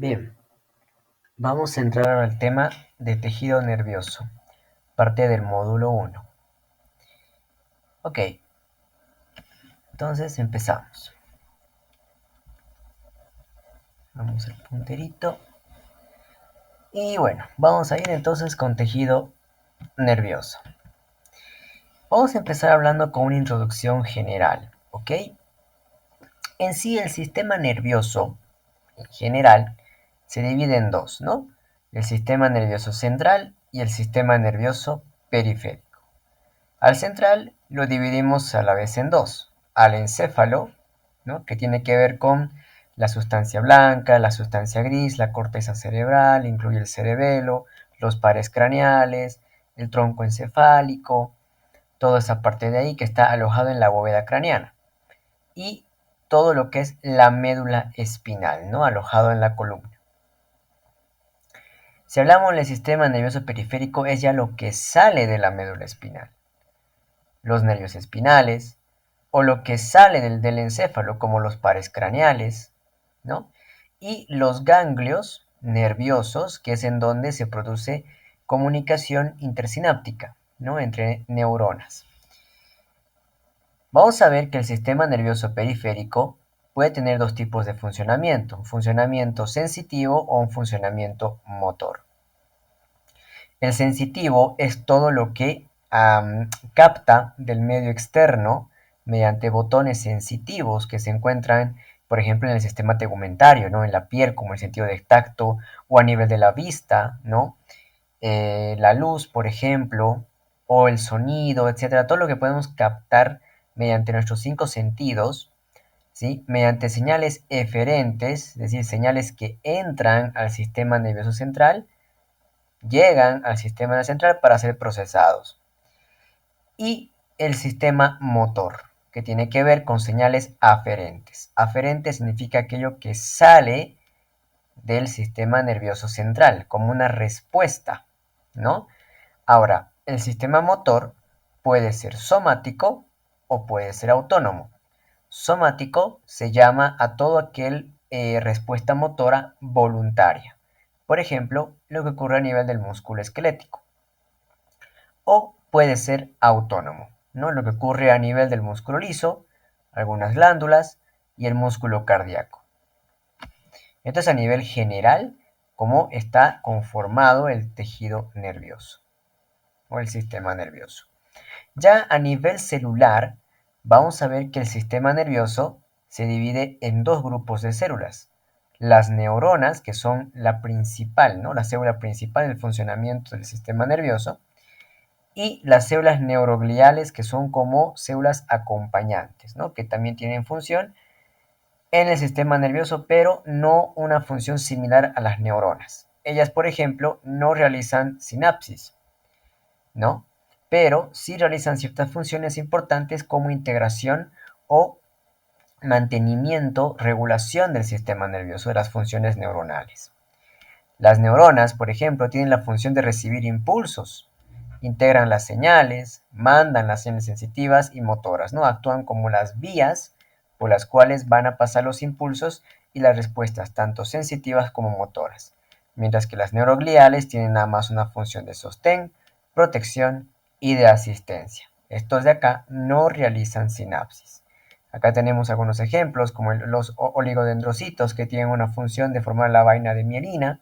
Bien, vamos a entrar al tema de tejido nervioso, parte del módulo 1. Ok, entonces empezamos. Vamos al punterito. Y bueno, vamos a ir entonces con tejido nervioso. Vamos a empezar hablando con una introducción general, ¿ok? En sí, el sistema nervioso, en general, se divide en dos, ¿no? El sistema nervioso central y el sistema nervioso periférico. Al central lo dividimos a la vez en dos. Al encéfalo, ¿no? Que tiene que ver con la sustancia blanca, la sustancia gris, la corteza cerebral, incluye el cerebelo, los pares craneales, el tronco encefálico, toda esa parte de ahí que está alojado en la bóveda craneana. Y todo lo que es la médula espinal, ¿no? Alojado en la columna. Si hablamos del sistema nervioso periférico, es ya lo que sale de la médula espinal. Los nervios espinales, o lo que sale del encéfalo, como los pares craneales, ¿no? Y los ganglios nerviosos, que es en donde se produce comunicación intersináptica, ¿no? Entre neuronas. Vamos a ver que el sistema nervioso periférico puede tener dos tipos de funcionamiento, un funcionamiento sensitivo o un funcionamiento motor. El sensitivo es todo lo que capta del medio externo mediante botones sensitivos que se encuentran, por ejemplo, en el sistema tegumentario, ¿no? En la piel, como el sentido de tacto, o a nivel de la vista, ¿no? La luz, por ejemplo, o el sonido, etcétera. Todo lo que podemos captar mediante nuestros cinco sentidos, ¿sí? Mediante señales eferentes, es decir, señales que entran al sistema nervioso central, llegan al sistema central para ser procesados. Y el sistema motor, que tiene que ver con señales aferentes. Aferente significa aquello que sale del sistema nervioso central, como una respuesta, ¿no? Ahora, el sistema motor puede ser somático o puede ser autónomo. Somático se llama a todo aquel respuesta motora voluntaria. Por ejemplo, lo que ocurre a nivel del músculo esquelético. O puede ser autónomo, ¿no? Lo que ocurre a nivel del músculo liso, algunas glándulas y el músculo cardíaco. Esto es a nivel general cómo está conformado el tejido nervioso o el sistema nervioso. Ya a nivel celular, vamos a ver que el sistema nervioso se divide en dos grupos de células. Las neuronas, que son la principal, ¿no? La célula principal del funcionamiento del sistema nervioso, y las células neurogliales, que son como células acompañantes, ¿no? Que también tienen función en el sistema nervioso, pero no una función similar a las neuronas. Ellas, por ejemplo, no realizan sinapsis, ¿no? Pero sí realizan ciertas funciones importantes como integración o mantenimiento, regulación del sistema nervioso, de las funciones neuronales. Las neuronas, por ejemplo, tienen la función de recibir impulsos, integran las señales, mandan las señales sensitivas y motoras, ¿no? Actúan como las vías por las cuales van a pasar los impulsos y las respuestas, tanto sensitivas como motoras. Mientras que las neurogliales tienen nada más una función de sostén, protección y de asistencia. Estos de acá no realizan sinapsis. Acá tenemos algunos ejemplos, como los oligodendrocitos, que tienen una función de formar la vaina de mielina,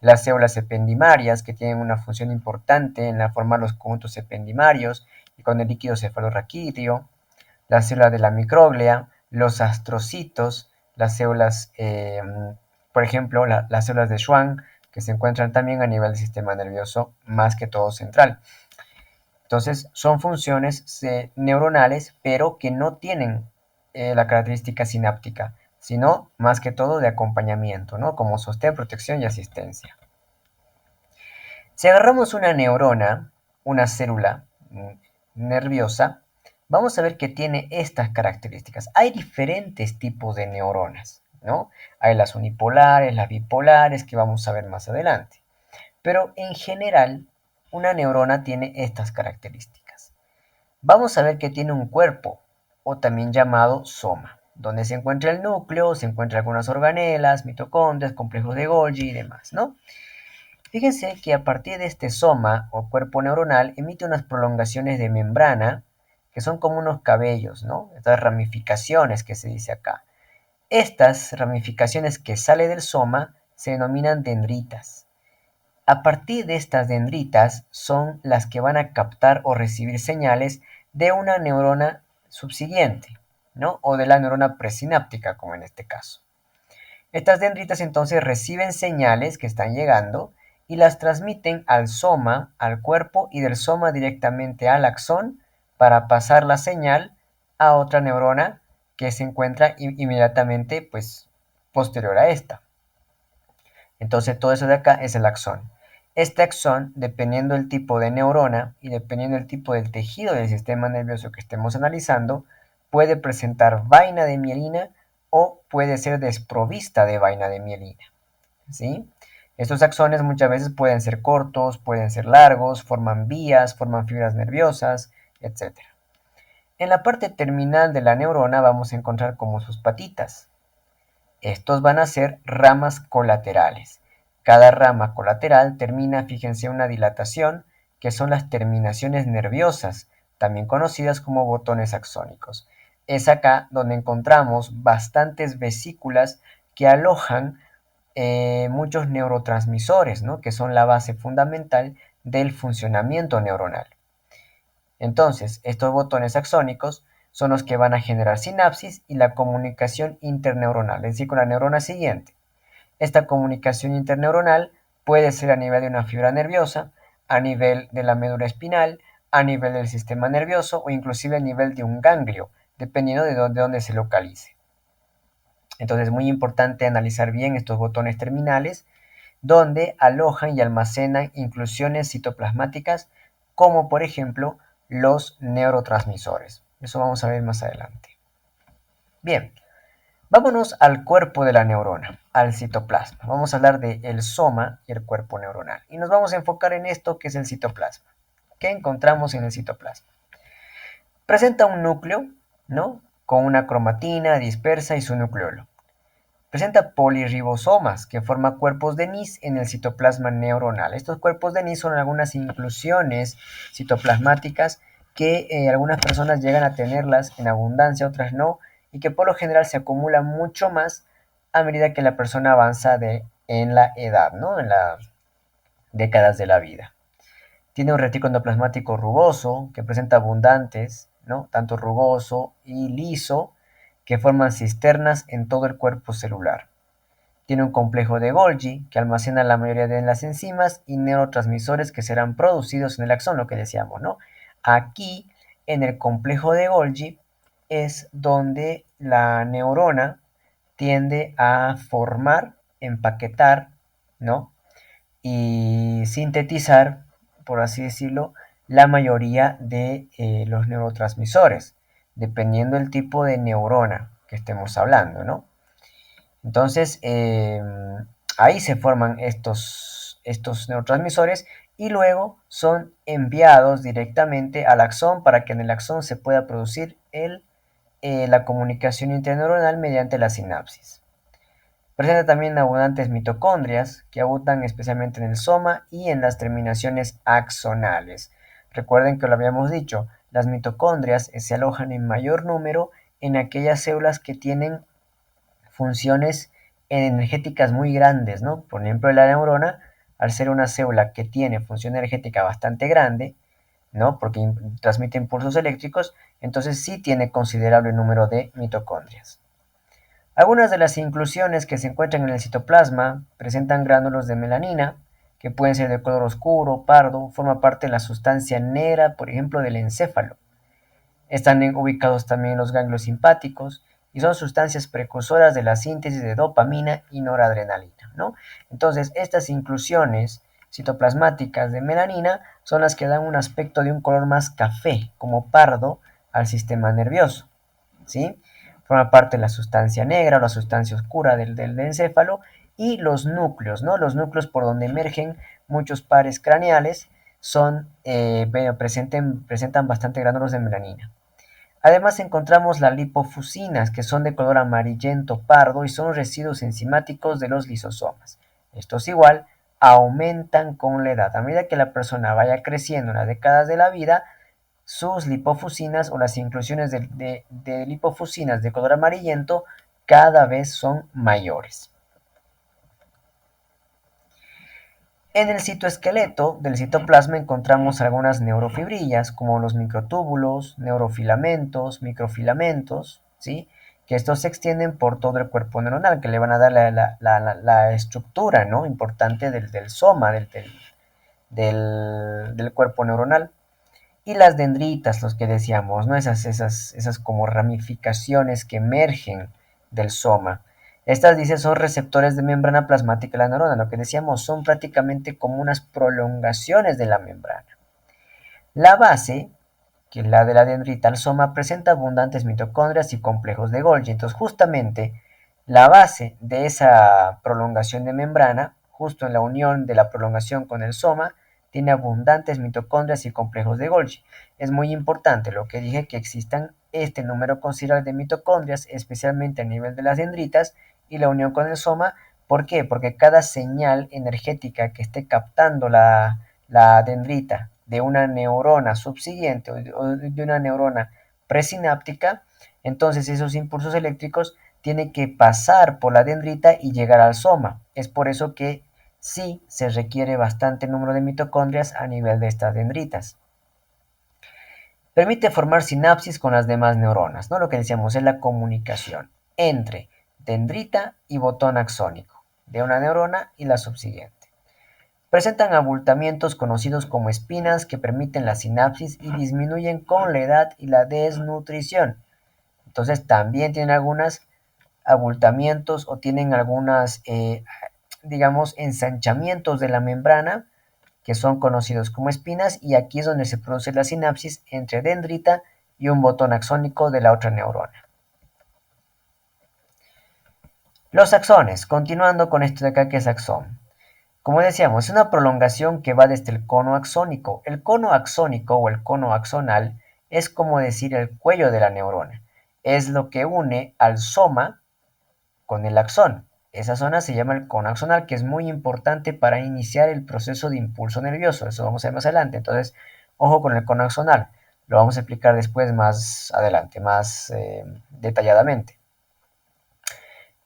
las células ependimarias, que tienen una función importante en la formar los conjuntos ependimarios y con el líquido cefalorraquídeo, la célula de la micróglea, los astrocitos, las células, por ejemplo, las células de Schwann, que se encuentran también a nivel del sistema nervioso, más que todo central. Entonces, son funciones neuronales, pero que no tienen la característica sináptica, sino más que todo de acompañamiento, ¿no? Como sostén, protección y asistencia. Si agarramos una neurona, una célula nerviosa, vamos a ver que tiene estas características. Hay diferentes tipos de neuronas, ¿no? Hay las unipolares, las bipolares, que vamos a ver más adelante. Pero en general, una neurona tiene estas características. Vamos a ver que tiene un cuerpo, o también llamado soma. Donde se encuentra el núcleo, se encuentran algunas organelas, mitocondrias, complejos de Golgi y demás, ¿no? Fíjense que a partir de este soma o cuerpo neuronal emite unas prolongaciones de membrana que son como unos cabellos, ¿no? Estas ramificaciones que se dice acá. Estas ramificaciones que sale del soma se denominan dendritas. A partir de estas dendritas son las que van a captar o recibir señales de una neurona subsiguiente, ¿no? O de la neurona presináptica, como en este caso. Estas dendritas entonces reciben señales que están llegando y las transmiten al soma, al cuerpo, y del soma directamente al axón para pasar la señal a otra neurona que se encuentra inmediatamente pues, posterior a esta. Entonces todo eso de acá es el axón. Este axón, dependiendo del tipo de neurona y dependiendo del tipo del tejido del sistema nervioso que estemos analizando, puede presentar vaina de mielina o puede ser desprovista de vaina de mielina, ¿sí? Estos axones muchas veces pueden ser cortos, pueden ser largos, forman vías, forman fibras nerviosas, etc. En la parte terminal de la neurona vamos a encontrar como sus patitas. Estos van a ser ramas colaterales. Cada rama colateral termina, fíjense, una dilatación, que son las terminaciones nerviosas, también conocidas como botones axónicos. Es acá donde encontramos bastantes vesículas que alojan muchos neurotransmisores, ¿no? Que son la base fundamental del funcionamiento neuronal. Entonces, estos botones axónicos son los que van a generar sinapsis y la comunicación interneuronal, es decir, con la neurona siguiente. Esta comunicación interneuronal puede ser a nivel de una fibra nerviosa, a nivel de la médula espinal, a nivel del sistema nervioso o inclusive a nivel de un ganglio, dependiendo de dónde se localice. Entonces es muy importante analizar bien estos botones terminales, donde alojan y almacenan inclusiones citoplasmáticas, como por ejemplo los neurotransmisores. Eso vamos a ver más adelante. Bien, vámonos al cuerpo de la neurona, al citoplasma. Vamos a hablar del soma y el cuerpo neuronal. Y nos vamos a enfocar en esto que es el citoplasma. ¿Qué encontramos en el citoplasma? Presenta un núcleo, ¿no? Con una cromatina dispersa y su nucleolo. Presenta polirribosomas que forman cuerpos de Nis en el citoplasma neuronal. Estos cuerpos de Nis son algunas inclusiones citoplasmáticas que algunas personas llegan a tenerlas en abundancia, otras no, y que por lo general se acumulan mucho más a medida que la persona avanza en la edad, ¿no? En las décadas de la vida. Tiene un retículo endoplasmático rugoso que presenta abundantes, ¿no? Tanto rugoso y liso, que forman cisternas en todo el cuerpo celular. Tiene un complejo de Golgi que almacena la mayoría de las enzimas y neurotransmisores que serán producidos en el axón, lo que decíamos, ¿no? Aquí, en el complejo de Golgi, es donde la neurona tiende a formar, empaquetar, ¿no? Y sintetizar, por así decirlo, la mayoría de los neurotransmisores, dependiendo del tipo de neurona que estemos hablando, ¿no? Entonces, ahí se forman estos neurotransmisores y luego son enviados directamente al axón para que en el axón se pueda producir la comunicación interneuronal mediante la sinapsis. Presenta también abundantes mitocondrias que abundan especialmente en el soma y en las terminaciones axonales. Recuerden que lo habíamos dicho, las mitocondrias se alojan en mayor número en aquellas células que tienen funciones energéticas muy grandes, ¿no? Por ejemplo, la neurona, al ser una célula que tiene función energética bastante grande, ¿no? Porque transmite impulsos eléctricos, entonces sí tiene considerable número de mitocondrias. Algunas de las inclusiones que se encuentran en el citoplasma presentan gránulos de melanina, que pueden ser de color oscuro, pardo, forma parte de la sustancia negra, por ejemplo, del encéfalo. Están ubicados también los ganglios simpáticos y son sustancias precursoras de la síntesis de dopamina y noradrenalina, ¿no? Entonces, estas inclusiones citoplasmáticas de melanina son las que dan un aspecto de un color más café, como pardo, al sistema nervioso, ¿sí? Forma parte de la sustancia negra o la sustancia oscura del encéfalo y los núcleos, ¿no? Los núcleos por donde emergen muchos pares craneales presentan bastante gránulos de melanina. Además encontramos las lipofusinas, que son de color amarillento pardo y son residuos enzimáticos de los lisosomas. Estos igual aumentan con la edad. A medida que la persona vaya creciendo en las décadas de la vida, sus lipofusinas o las inclusiones de lipofusinas de color amarillento cada vez son mayores. En el citoesqueleto del citoplasma encontramos algunas neurofibrillas, como los microtúbulos, neurofilamentos, microfilamentos, ¿sí? Que estos se extienden por todo el cuerpo neuronal, que le van a dar la estructura, ¿no? Importante del soma, del cuerpo neuronal. Y las dendritas, los que decíamos, ¿no? Esas como ramificaciones que emergen del soma. Estas, dice, son receptores de membrana plasmática de la neurona. Lo que decíamos, son prácticamente como unas prolongaciones de la membrana. La base, que es la de la dendrita al soma, presenta abundantes mitocondrias y complejos de Golgi. Entonces, justamente, la base de esa prolongación de membrana, justo en la unión de la prolongación con el soma, tiene abundantes mitocondrias y complejos de Golgi. Es muy importante lo que dije, que existan este número considerable de mitocondrias, especialmente a nivel de las dendritas, y la unión con el soma. ¿Por qué? Porque cada señal energética que esté captando la dendrita de una neurona subsiguiente o de una neurona presináptica, entonces esos impulsos eléctricos tienen que pasar por la dendrita y llegar al soma. Es por eso que sí se requiere bastante número de mitocondrias a nivel de estas dendritas. Permite formar sinapsis con las demás neuronas, ¿no? Lo que decíamos es la comunicación entre dendrita y botón axónico de una neurona y la subsiguiente. Presentan abultamientos conocidos como espinas que permiten la sinapsis y disminuyen con la edad y la desnutrición. Entonces también tienen algunos abultamientos o tienen algunas, digamos, ensanchamientos de la membrana que son conocidos como espinas, y aquí es donde se produce la sinapsis entre dendrita y un botón axónico de la otra neurona. Los axones, continuando con esto de acá que es axón. Como decíamos, es una prolongación que va desde el cono axónico. El cono axónico o el cono axonal es como decir el cuello de la neurona. Es lo que une al soma con el axón. Esa zona se llama el cono axonal, que es muy importante para iniciar el proceso de impulso nervioso. Eso vamos a ver más adelante. Entonces, ojo con el cono axonal. Lo vamos a explicar después más adelante, más detalladamente.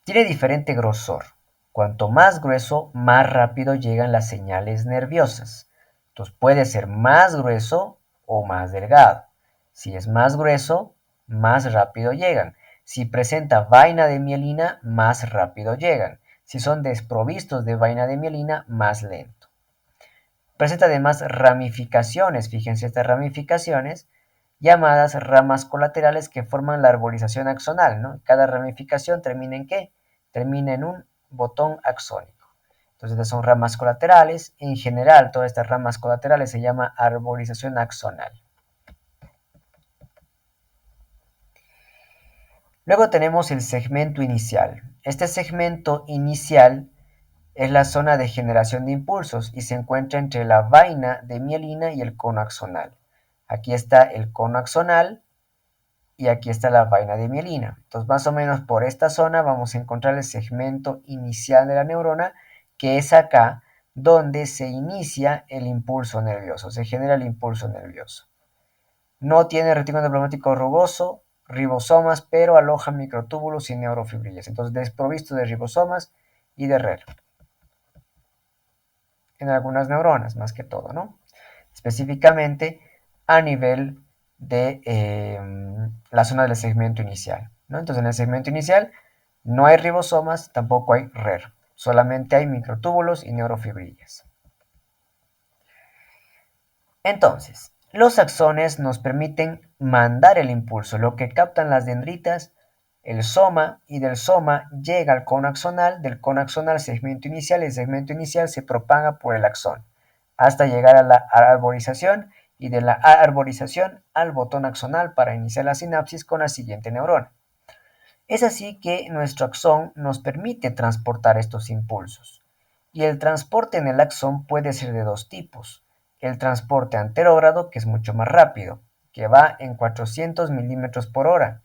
Tiene diferente grosor. Cuanto más grueso, más rápido llegan las señales nerviosas. Entonces puede ser más grueso o más delgado. Si es más grueso, más rápido llegan. Si presenta vaina de mielina, más rápido llegan. Si son desprovistos de vaina de mielina, más lento. Presenta además ramificaciones, fíjense estas ramificaciones, llamadas ramas colaterales que forman la arborización axonal, ¿no? Cada ramificación termina en ¿qué? Termina en un botón axónico. Entonces, estas son ramas colaterales. En general, todas estas ramas colaterales se llama arborización axonal. Luego tenemos el segmento inicial. Este segmento inicial es la zona de generación de impulsos y se encuentra entre la vaina de mielina y el cono axonal. Aquí está el cono axonal y aquí está la vaina de mielina. Entonces, más o menos por esta zona vamos a encontrar el segmento inicial de la neurona, que es acá donde se inicia el impulso nervioso, se genera el impulso nervioso. No tiene retículo endoplasmático rugoso, ribosomas, pero aloja microtúbulos y neurofibrillas. Entonces, desprovisto de ribosomas y de RER. En algunas neuronas, más que todo, ¿no? Específicamente a nivel de la zona del segmento inicial, ¿no? Entonces, en el segmento inicial no hay ribosomas, tampoco hay RER, solamente hay microtúbulos y neurofibrillas. Entonces, los axones nos permiten mandar el impulso, lo que captan las dendritas, el soma, y del soma llega al cono axonal, del cono axonal al segmento inicial, y el segmento inicial se propaga por el axón, hasta llegar a la arborización, y de la arborización al botón axonal para iniciar la sinapsis con la siguiente neurona. Es así que nuestro axón nos permite transportar estos impulsos. Y el transporte en el axón puede ser de dos tipos. El transporte anterógrado, que es mucho más rápido, que va en 400 milímetros por hora,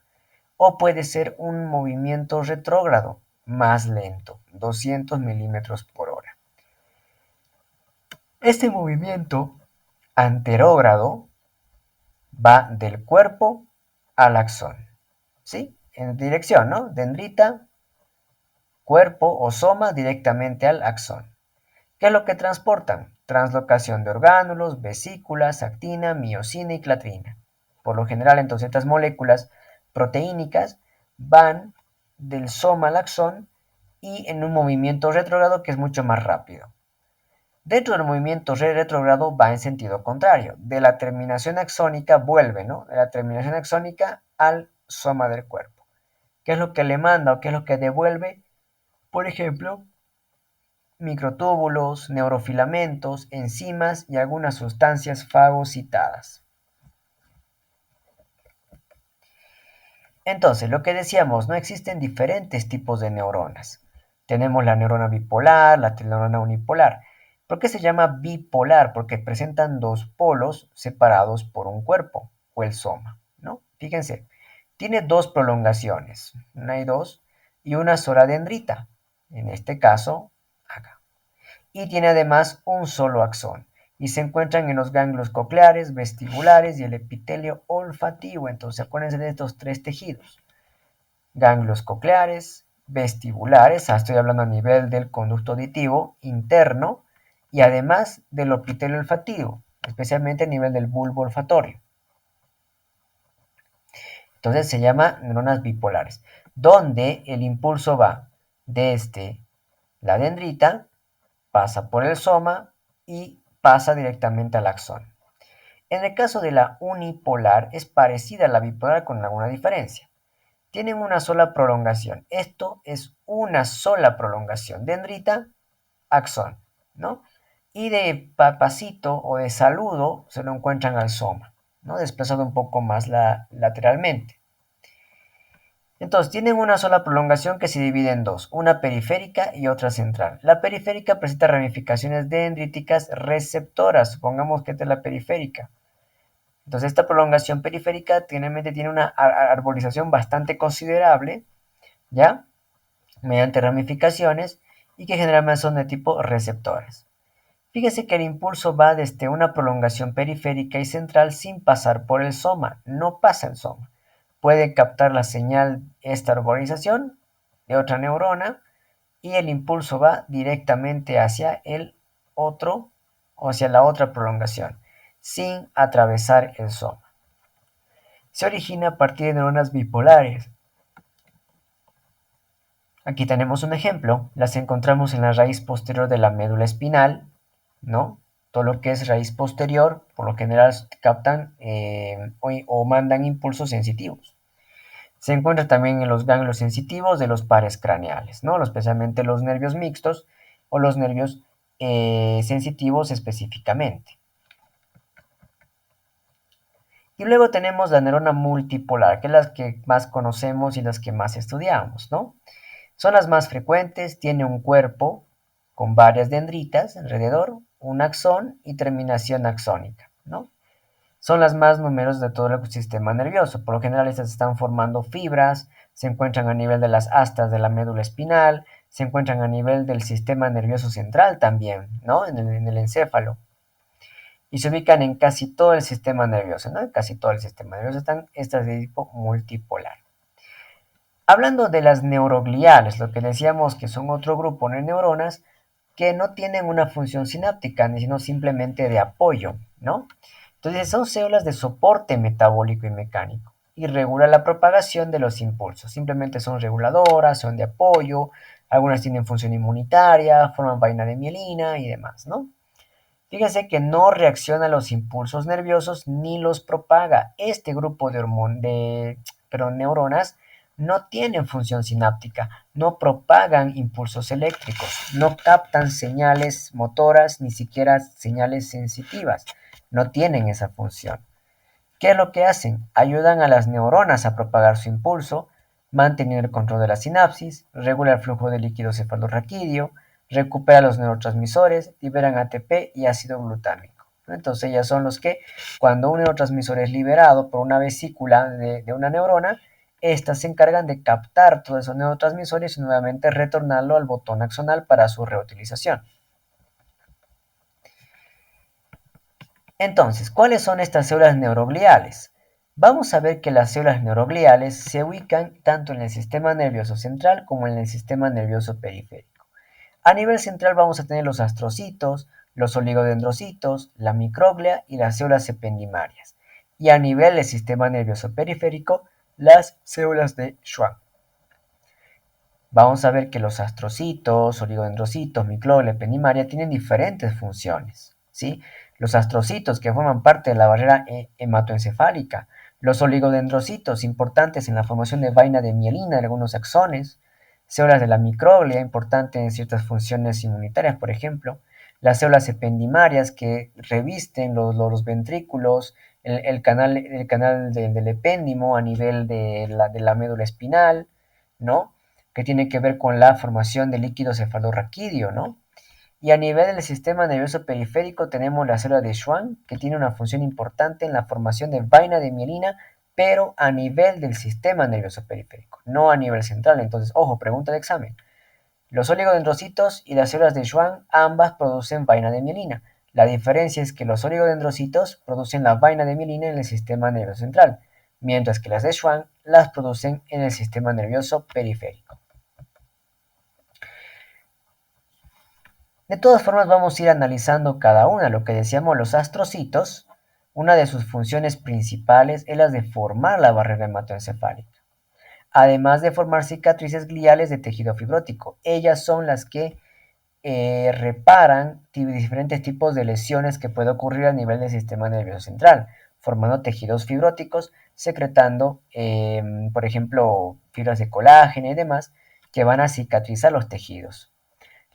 o puede ser un movimiento retrógrado, más lento, 200 milímetros por hora. Este movimiento anterógrado va del cuerpo al axón, ¿sí? En dirección, ¿no? Dendrita, cuerpo o soma directamente al axón. ¿Qué es lo que transportan? Translocación de orgánulos, vesículas, actina, miosina y clatrina. Por lo general, entonces, estas moléculas proteínicas van del soma al axón y en un movimiento retrógrado que es mucho más rápido. Dentro del movimiento retrógrado va en sentido contrario. De la terminación axónica vuelve, ¿no? De la terminación axónica al soma del cuerpo. ¿Qué es lo que le manda o qué es lo que devuelve? Por ejemplo, microtúbulos, neurofilamentos, enzimas y algunas sustancias fagocitadas. Entonces, lo que decíamos, no existen diferentes tipos de neuronas. Tenemos la neurona bipolar, la neurona unipolar. ¿Por qué se llama bipolar? Porque presentan dos polos separados por un cuerpo o el soma, ¿no? Fíjense, tiene dos prolongaciones, una y dos, y una sola dendrita, en este caso, acá. Y tiene además un solo axón, y se encuentran en los ganglios cocleares, vestibulares y el epitelio olfativo. Entonces, acuérdense de estos tres tejidos. Ganglios cocleares, vestibulares, estoy hablando a nivel del conducto auditivo interno, y además del epitelio olfativo, especialmente a nivel del bulbo olfatorio. Entonces se llama neuronas bipolares, donde el impulso va desde la dendrita, pasa por el soma y pasa directamente al axón. En el caso de la unipolar es parecida a la bipolar con alguna diferencia. Tienen una sola prolongación. Esto es una sola prolongación. Dendrita, axón, ¿no? Y de pasito o de saludo se lo encuentran al soma, ¿no? Desplazado un poco más lateralmente. Entonces, tienen una sola prolongación que se divide en dos, una periférica y otra central. La periférica presenta ramificaciones dendríticas receptoras, supongamos que esta es la periférica. Entonces, esta prolongación periférica tiene una arborización bastante considerable, ¿ya? Mediante ramificaciones y que generalmente son de tipo receptores. Fíjese que el impulso va desde una prolongación periférica y central sin pasar por el soma, no pasa el soma. Puede captar la señal esta arborización de otra neurona y el impulso va directamente hacia el otro o hacia la otra prolongación, sin atravesar el soma. Se origina a partir de neuronas bipolares. Aquí tenemos un ejemplo, las encontramos en la raíz posterior de la médula espinal, ¿no? Todo lo que es raíz posterior, por lo general captan o mandan impulsos sensitivos. Se encuentra también en los ganglios sensitivos de los pares craneales, ¿no? Especialmente los nervios mixtos o los nervios sensitivos específicamente. Y luego tenemos la neurona multipolar, que es las que más conocemos y las que más estudiamos, ¿no? Son las más frecuentes, tiene un cuerpo con varias dendritas alrededor, un axón y terminación axónica, ¿no? Son las más numerosas de todo el sistema nervioso. Por lo general, estas están formando fibras, se encuentran a nivel de las astas de la médula espinal, se encuentran a nivel del sistema nervioso central también, ¿no? En el encéfalo. Y se ubican en casi todo el sistema nervioso, ¿no? En casi todo el sistema nervioso están estas de tipo multipolar. Hablando de las neurogliales, lo que decíamos que son otro grupo de neuronas que no tienen una función sináptica, sino simplemente de apoyo, ¿no? Entonces son células de soporte metabólico y mecánico y regulan la propagación de los impulsos. Simplemente son reguladoras, son de apoyo, algunas tienen función inmunitaria, forman vaina de mielina y demás, ¿no? Fíjense que no reacciona a los impulsos nerviosos ni los propaga. Este grupo de neuronas no tienen función sináptica, no propagan impulsos eléctricos, no captan señales motoras ni siquiera señales sensitivas. No tienen esa función. ¿Qué es lo que hacen? Ayudan a las neuronas a propagar su impulso, mantener el control de la sinapsis, regula el flujo de líquido cefalorraquídeo, recupera los neurotransmisores, liberan ATP y ácido glutámico. Entonces ya son los que, cuando un neurotransmisor es liberado por una vesícula de una neurona, estas se encargan de captar todos esos neurotransmisores y nuevamente retornarlo al botón axonal para su reutilización. Entonces, ¿cuáles son estas células neurogliales? Vamos a ver que las células neurogliales se ubican tanto en el sistema nervioso central como en el sistema nervioso periférico. A nivel central vamos a tener los astrocitos, los oligodendrocitos, la microglia y las células ependimarias. Y a nivel del sistema nervioso periférico, las células de Schwann. Vamos a ver que los astrocitos, oligodendrocitos, microglia, ependimaria tienen diferentes funciones, ¿sí? Los astrocitos que forman parte de la barrera hematoencefálica, los oligodendrocitos importantes en la formación de vaina de mielina de algunos axones, células de la microglia importantes en ciertas funciones inmunitarias, por ejemplo, las células ependimarias que revisten los ventrículos, el canal del epéndimo a nivel de la médula espinal, ¿no? Que tiene que ver con la formación de líquido cefalorraquídeo, ¿no? Y a nivel del sistema nervioso periférico tenemos la célula de Schwann, que tiene una función importante en la formación de vaina de mielina, pero a nivel del sistema nervioso periférico, no a nivel central. Entonces, ojo, pregunta de examen. Los oligodendrocitos y las células de Schwann ambas producen vaina de mielina. La diferencia es que los oligodendrocitos producen la vaina de mielina en el sistema nervioso central, mientras que las de Schwann las producen en el sistema nervioso periférico. De todas formas, vamos a ir analizando cada una. Lo que decíamos, los astrocitos, una de sus funciones principales es la de formar la barrera hematoencefálica, además de formar cicatrices gliales de tejido fibrótico. Ellas son las que reparan diferentes tipos de lesiones que puede ocurrir a nivel del sistema nervioso central, formando tejidos fibróticos, secretando, por ejemplo, fibras de colágeno y demás, que van a cicatrizar los tejidos.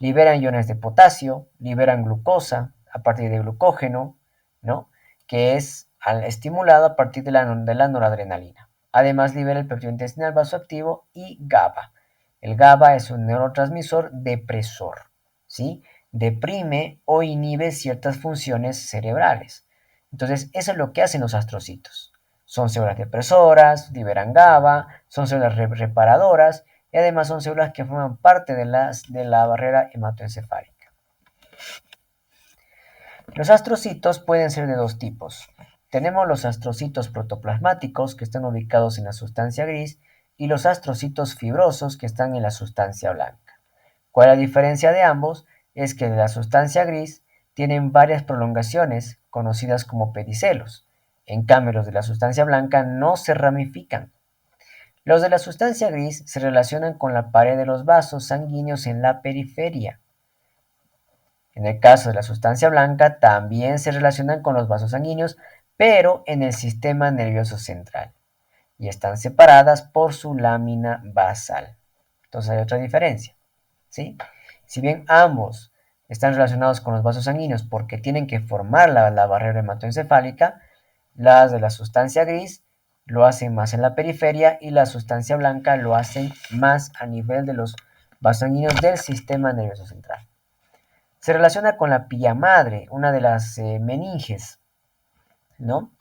Liberan iones de potasio, liberan glucosa a partir de glucógeno, ¿no? Que es estimulado a partir de la noradrenalina. Además, libera el péptido intestinal vasoactivo y GABA. El GABA es un neurotransmisor depresor, ¿sí? Deprime o inhibe ciertas funciones cerebrales. Entonces, eso es lo que hacen los astrocitos. Son células depresoras, liberan GABA, son células reparadoras y además son células que forman parte de la barrera hematoencefálica. Los astrocitos pueden ser de dos tipos. Tenemos los astrocitos protoplasmáticos que están ubicados en la sustancia gris y los astrocitos fibrosos que están en la sustancia blanca. ¿Cuál es la diferencia de ambos? Es que de la sustancia gris tienen varias prolongaciones conocidas como pedicelos. En cambio, los de la sustancia blanca no se ramifican. Los de la sustancia gris se relacionan con la pared de los vasos sanguíneos en la periferia. En el caso de la sustancia blanca también se relacionan con los vasos sanguíneos, pero en el sistema nervioso central. Y están separadas por su lámina basal. Entonces hay otra diferencia, ¿sí? Si bien ambos están relacionados con los vasos sanguíneos porque tienen que formar la barrera hematoencefálica, las de la sustancia gris lo hacen más en la periferia y la sustancia blanca lo hacen más a nivel de los vasos sanguíneos del sistema nervioso central. Se relaciona con la pía madre, una de las meninges, ¿no?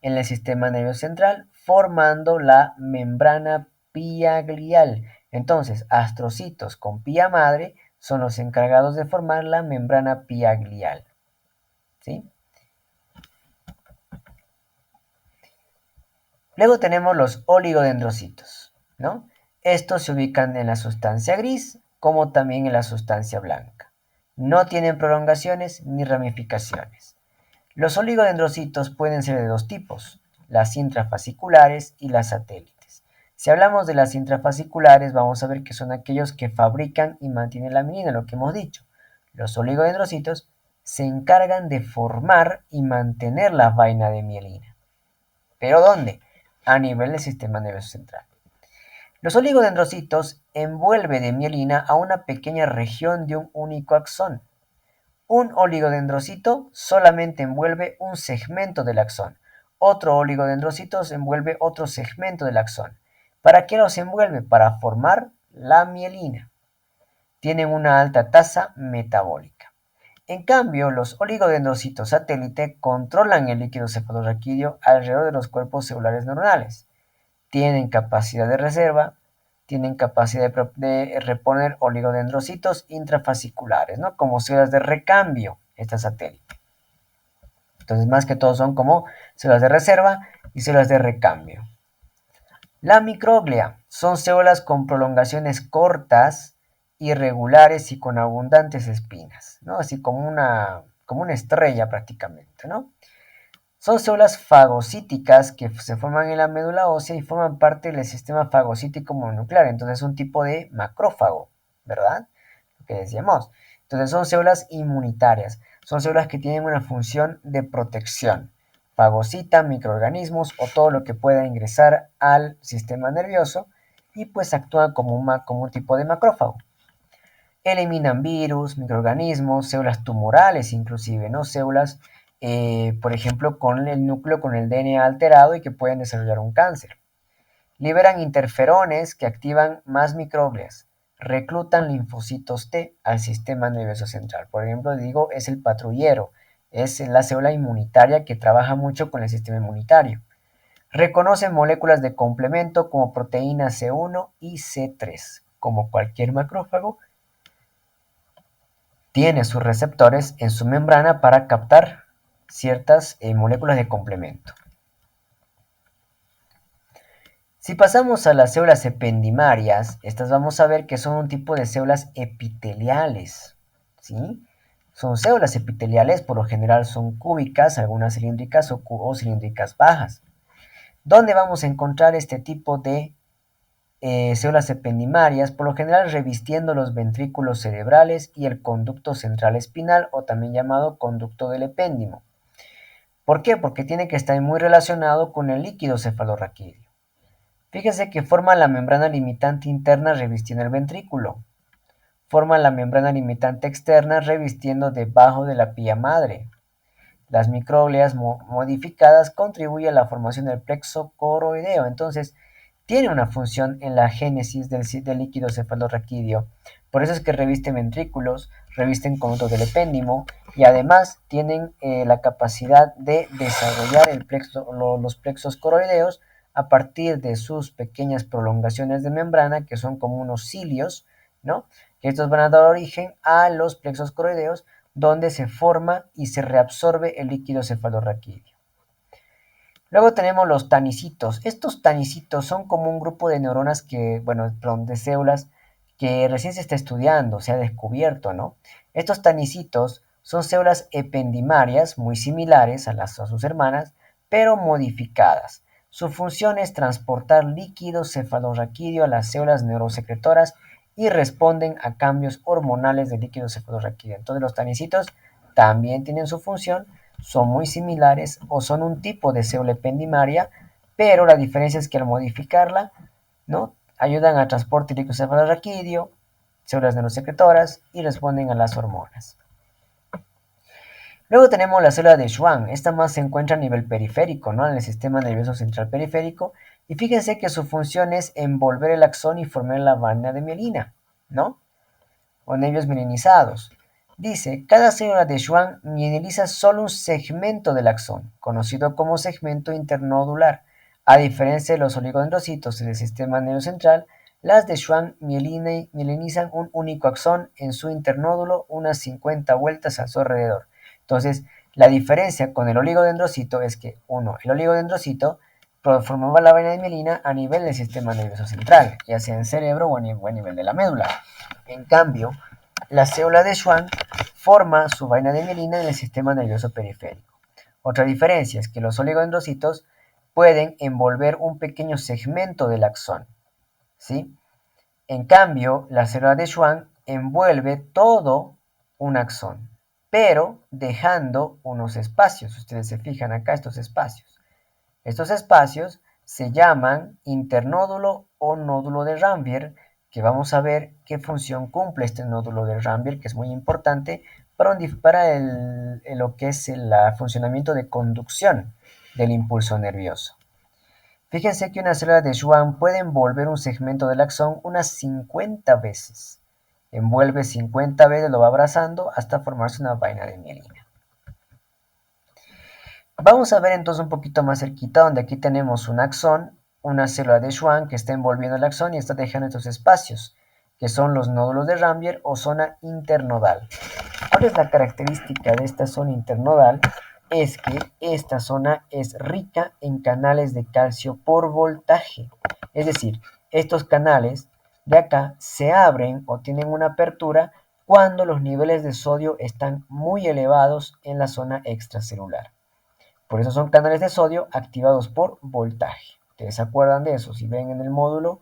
En el sistema nervioso central, formando la membrana pía glial. Entonces, astrocitos con pía madre son los encargados de formar la membrana pía glial, ¿sí? Luego tenemos los oligodendrocitos, ¿no? Estos se ubican en la sustancia gris como también en la sustancia blanca. No tienen prolongaciones ni ramificaciones. Los oligodendrocitos pueden ser de dos tipos, las intrafasciculares y las satélites. Si hablamos de las intrafasciculares, vamos a ver que son aquellos que fabrican y mantienen la mielina, lo que hemos dicho. Los oligodendrocitos se encargan de formar y mantener la vaina de mielina. ¿Pero dónde? A nivel del sistema nervioso central. Los oligodendrocitos envuelven de mielina a una pequeña región de un único axón. Un oligodendrocito solamente envuelve un segmento del axón. Otro oligodendrocito envuelve otro segmento del axón. ¿Para qué los envuelve? Para formar la mielina. Tienen una alta tasa metabólica. En cambio, los oligodendrocitos satélite controlan el líquido cefalorraquídeo alrededor de los cuerpos celulares neuronales. Tienen capacidad de reserva, tienen capacidad de reponer oligodendrocitos intrafasciculares, ¿no? Como células de recambio, esta satélite. Entonces, más que todo son como células de reserva y células de recambio. La microglia son células con prolongaciones cortas, irregulares y con abundantes espinas, ¿no? Así como una estrella prácticamente, ¿no? Son células fagocíticas que se forman en la médula ósea y forman parte del sistema fagocítico mononuclear. Entonces es un tipo de macrófago, ¿verdad? Lo que decíamos. Entonces son células inmunitarias. Son células que tienen una función de protección. Fagocitan microorganismos o todo lo que pueda ingresar al sistema nervioso y pues actúan como un tipo de macrófago. Eliminan virus, microorganismos, células tumorales inclusive, ¿no? Células, por ejemplo, con el núcleo con el DNA alterado y que pueden desarrollar un cáncer. Liberan interferones que activan más microglias. Reclutan linfocitos T al sistema nervioso central. Por ejemplo, digo, es el patrullero, es la célula inmunitaria que trabaja mucho con el sistema inmunitario. Reconocen moléculas de complemento como proteínas C1 y C3. Como cualquier macrófago, tiene sus receptores en su membrana para captar ciertas moléculas de complemento. Si pasamos a las células ependimarias, estas vamos a ver que son un tipo de células epiteliales, ¿sí? Son células epiteliales, por lo general son cúbicas, algunas cilíndricas o cilíndricas bajas. ¿Dónde vamos a encontrar este tipo de células ependimarias? Por lo general revistiendo los ventrículos cerebrales y el conducto central espinal, o también llamado conducto del epéndimo. ¿Por qué? Porque tiene que estar muy relacionado con el líquido cefalorraquídeo. Fíjese que forma la membrana limitante interna revistiendo el ventrículo. Forma la membrana limitante externa revistiendo debajo de la pía madre. Las microglias modificadas contribuyen a la formación del plexo coroideo. Entonces, tiene una función en la génesis del líquido cefalorraquídeo. Por eso es que revisten ventrículos, revisten conductos del epéndimo y además tienen la capacidad de desarrollar los plexos coroideos a partir de sus pequeñas prolongaciones de membrana, que son como unos cilios, ¿no? Que estos van a dar origen a los plexos coroideos, donde se forma y se reabsorbe el líquido cefalorraquídeo. Luego tenemos los tanicitos. Estos tanicitos son como un grupo de neuronas de células que recién se está estudiando, se ha descubierto, ¿no? Estos tanicitos son células ependimarias muy similares a sus hermanas, pero modificadas. Su función es transportar líquido cefalorraquídeo a las células neurosecretoras y responden a cambios hormonales del líquido cefalorraquídeo. Entonces los tanicitos también tienen su función, son muy similares o son un tipo de célula ependimaria, pero la diferencia es que al modificarla, ¿no? Ayudan al transporte líquido cefalorraquídeo, células neurosecretoras y responden a las hormonas. Luego tenemos la célula de Schwann. Esta más se encuentra a nivel periférico, ¿no? En el sistema nervioso central periférico. Y fíjense que su función es envolver el axón y formar la vaina de mielina, ¿no? O nervios mielinizados. Dice, cada célula de Schwann mieliniza solo un segmento del axón, conocido como segmento internodular. A diferencia de los oligodendrocitos del sistema nervioso central, las de Schwann mielinizan un único axón en su internódulo unas 50 vueltas a su alrededor. Entonces, la diferencia con el oligodendrocito es que, el oligodendrocito formaba la vaina de mielina a nivel del sistema nervioso central, ya sea en cerebro o a nivel de la médula. En cambio, la célula de Schwann forma su vaina de mielina en el sistema nervioso periférico. Otra diferencia es que los oligodendrocitos pueden envolver un pequeño segmento del axón, ¿sí? En cambio, la célula de Schwann envuelve todo un axón, pero dejando unos espacios. Ustedes se fijan acá estos espacios. Estos espacios se llaman internódulo o nódulo de Ranvier, que vamos a ver qué función cumple este nódulo de Ranvier, que es muy importante para lo que es el funcionamiento de conducción del impulso nervioso. Fíjense que una célula de Schwann puede envolver un segmento del axón unas 50 veces. envuelve 50 veces, lo va abrazando hasta formarse una vaina de mielina. Vamos a ver entonces un poquito más cerquita, donde aquí tenemos un axón, una célula de Schwann que está envolviendo el axón y está dejando estos espacios, que son los nódulos de Rambier o zona internodal. ¿Cuál es la característica de esta zona internodal? Es que esta zona es rica en canales de calcio por voltaje. Es decir, estos canales de acá se abren o tienen una apertura cuando los niveles de sodio están muy elevados en la zona extracelular. Por eso son canales de sodio activados por voltaje. ¿Ustedes se acuerdan de eso? Si ven en el módulo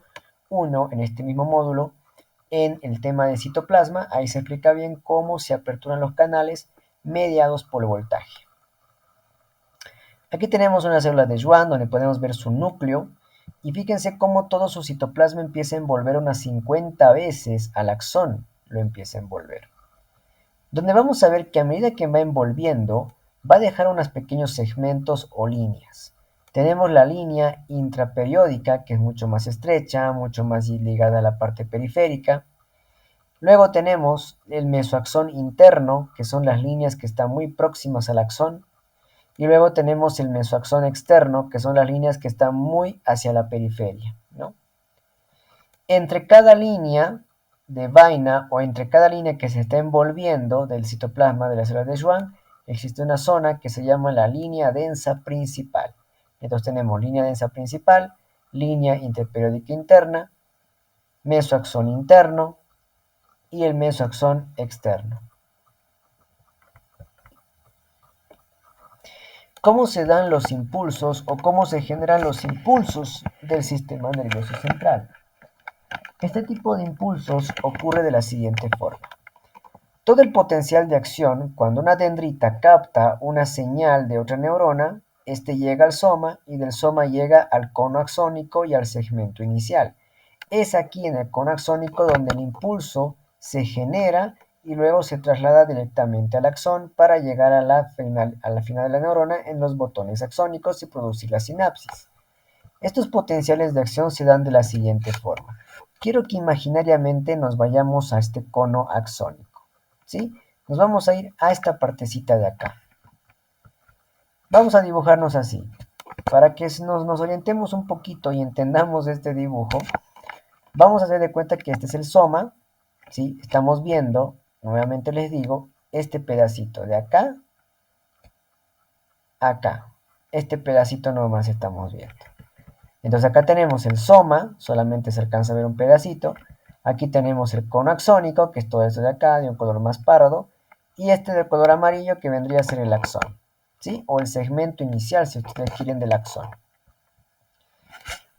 1, en este mismo módulo, en el tema de citoplasma, ahí se explica bien cómo se aperturan los canales mediados por el voltaje. Aquí tenemos una célula de Schwann donde podemos ver su núcleo y fíjense cómo todo su citoplasma empieza a envolver unas 50 veces al axón, lo empieza a envolver. Donde vamos a ver que a medida que va envolviendo, va a dejar unos pequeños segmentos o líneas. Tenemos la línea intraperiódica, que es mucho más estrecha, mucho más ligada a la parte periférica. Luego tenemos el mesoaxón interno, que son las líneas que están muy próximas al axón. Y luego tenemos el mesoaxón externo, que son las líneas que están muy hacia la periferia, ¿no? Entre cada línea de vaina o entre cada línea que se está envolviendo del citoplasma de la célula de Schwann, existe una zona que se llama la línea densa principal. Entonces tenemos línea densa principal, línea interperiódica interna, mesoaxón interno y el mesoaxón externo. ¿Cómo se dan los impulsos o cómo se generan los impulsos del sistema nervioso central? Este tipo de impulsos ocurre de la siguiente forma. Todo el potencial de acción, cuando una dendrita capta una señal de otra neurona, este llega al soma y del soma llega al cono axónico y al segmento inicial. Es aquí en el cono axónico donde el impulso se genera y luego se traslada directamente al axón para llegar a la final de la neurona en los botones axónicos y producir la sinapsis. Estos potenciales de acción se dan de la siguiente forma. Quiero que imaginariamente nos vayamos a este cono axónico, ¿sí? Nos vamos a ir a esta partecita de acá. Vamos a dibujarnos así. Para que nos orientemos un poquito y entendamos este dibujo, vamos a hacer de cuenta que este es el soma, ¿sí? Estamos viendo, nuevamente les digo, este pedacito de acá, acá. Este pedacito nomás estamos viendo. Entonces acá tenemos el soma, solamente se alcanza a ver un pedacito. Aquí tenemos el cono axónico, que es todo esto de acá, de un color más pardo. Y este de color amarillo, que vendría a ser el axón, ¿sí? O el segmento inicial, si ustedes quieren, del axón.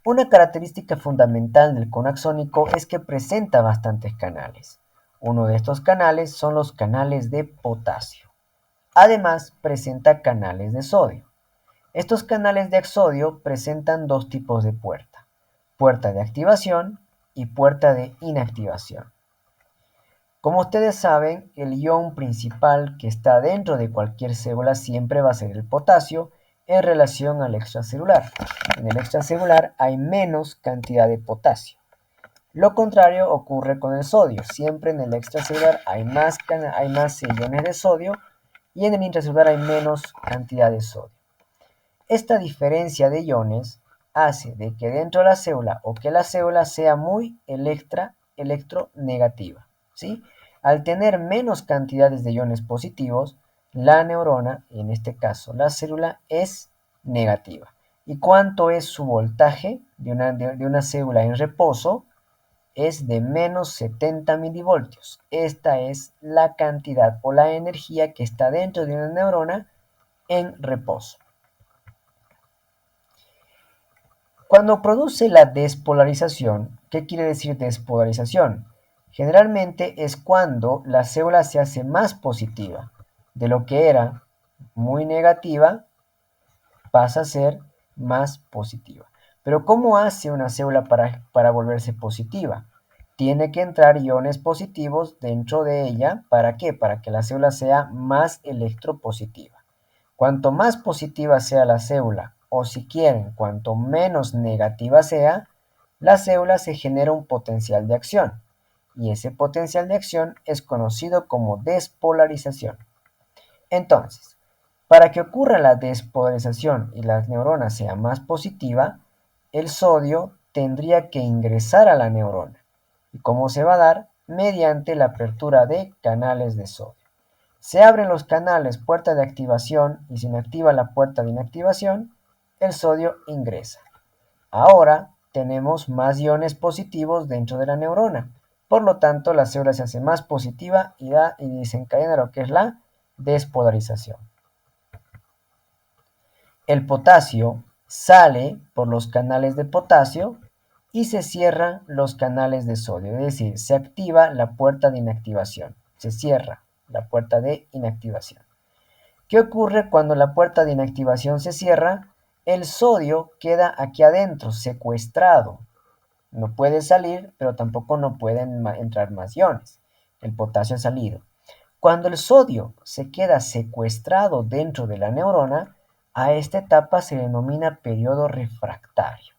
Una característica fundamental del cono axónico es que presenta bastantes canales. Uno de estos canales son los canales de potasio. Además, presenta canales de sodio. Estos canales de sodio presentan dos tipos de puerta. Puerta de activación y puerta de inactivación. Como ustedes saben, el ion principal que está dentro de cualquier célula siempre va a ser el potasio en relación al extracelular. En el extracelular hay menos cantidad de potasio. Lo contrario ocurre con el sodio. Siempre en el extracelular hay más iones de sodio y en el intracelular hay menos cantidad de sodio. Esta diferencia de iones hace de que dentro de la célula o que la célula sea muy electronegativa, ¿sí? Al tener menos cantidades de iones positivos, la neurona, en este caso la célula, es negativa. ¿Y cuánto es su voltaje de una célula en reposo? Es de menos 70 milivoltios. Esta es la cantidad o la energía que está dentro de una neurona en reposo. Cuando produce la despolarización, ¿qué quiere decir despolarización? Generalmente es cuando la célula se hace más positiva. De lo que era muy negativa, pasa a ser más positiva. Pero ¿cómo hace una célula para volverse positiva? Tiene que entrar iones positivos dentro de ella. ¿Para qué? Para que la célula sea más electropositiva. Cuanto más positiva sea la célula, o si quieren, cuanto menos negativa sea, la célula se genera un potencial de acción. y ese potencial de acción es conocido como despolarización. Entonces, para que ocurra la despolarización y la neurona sea más positiva, el sodio tendría que ingresar a la neurona. ¿Y cómo se va a dar? Mediante la apertura de canales de sodio. Se abren los canales puerta de activación y se inactiva la puerta de inactivación, el sodio ingresa. Ahora tenemos más iones positivos dentro de la neurona. Por lo tanto, la célula se hace más positiva y desencadena lo que es la despolarización. El potasio sale por los canales de potasio y se cierran los canales de sodio, es decir, se activa la puerta de inactivación, se cierra la puerta de inactivación. ¿Qué ocurre cuando la puerta de inactivación se cierra? El sodio queda aquí adentro, secuestrado. No puede salir, pero tampoco no pueden entrar más iones. El potasio ha salido. Cuando el sodio se queda secuestrado dentro de la neurona, a esta etapa se denomina periodo refractario.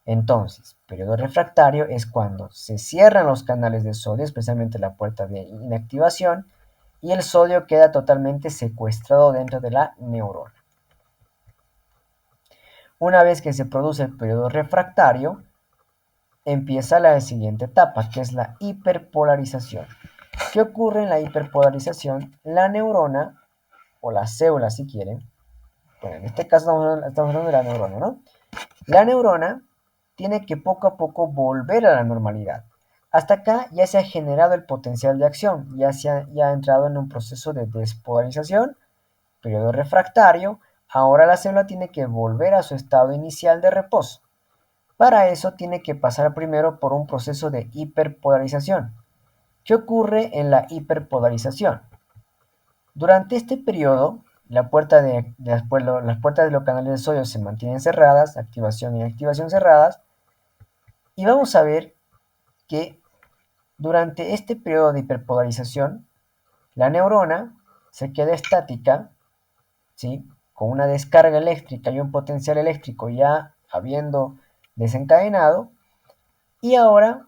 Entonces, periodo refractario es cuando se cierran los canales de sodio, especialmente la puerta de inactivación, y el sodio queda totalmente secuestrado dentro de la neurona. Una vez que se produce el periodo refractario, empieza la siguiente etapa, que es la hiperpolarización. ¿Qué ocurre en la hiperpolarización? La neurona, o la célula si quieren, bueno, en este caso estamos hablando de la neurona, ¿no? La neurona tiene que poco a poco volver a la normalidad. Hasta acá ya se ha generado el potencial de acción, ya ha entrado en un proceso de despolarización, periodo refractario, ahora la célula tiene que volver a su estado inicial de reposo. Para eso tiene que pasar primero por un proceso de hiperpolarización. ¿Qué ocurre en la hiperpolarización? Durante este periodo, las puertas de los canales de sodio se mantienen cerradas, activación y inactivación cerradas, y vamos a ver que durante este periodo de hiperpolarización, la neurona se queda estática, ¿sí? Con una descarga eléctrica y un potencial eléctrico ya habiendo desencadenado, y ahora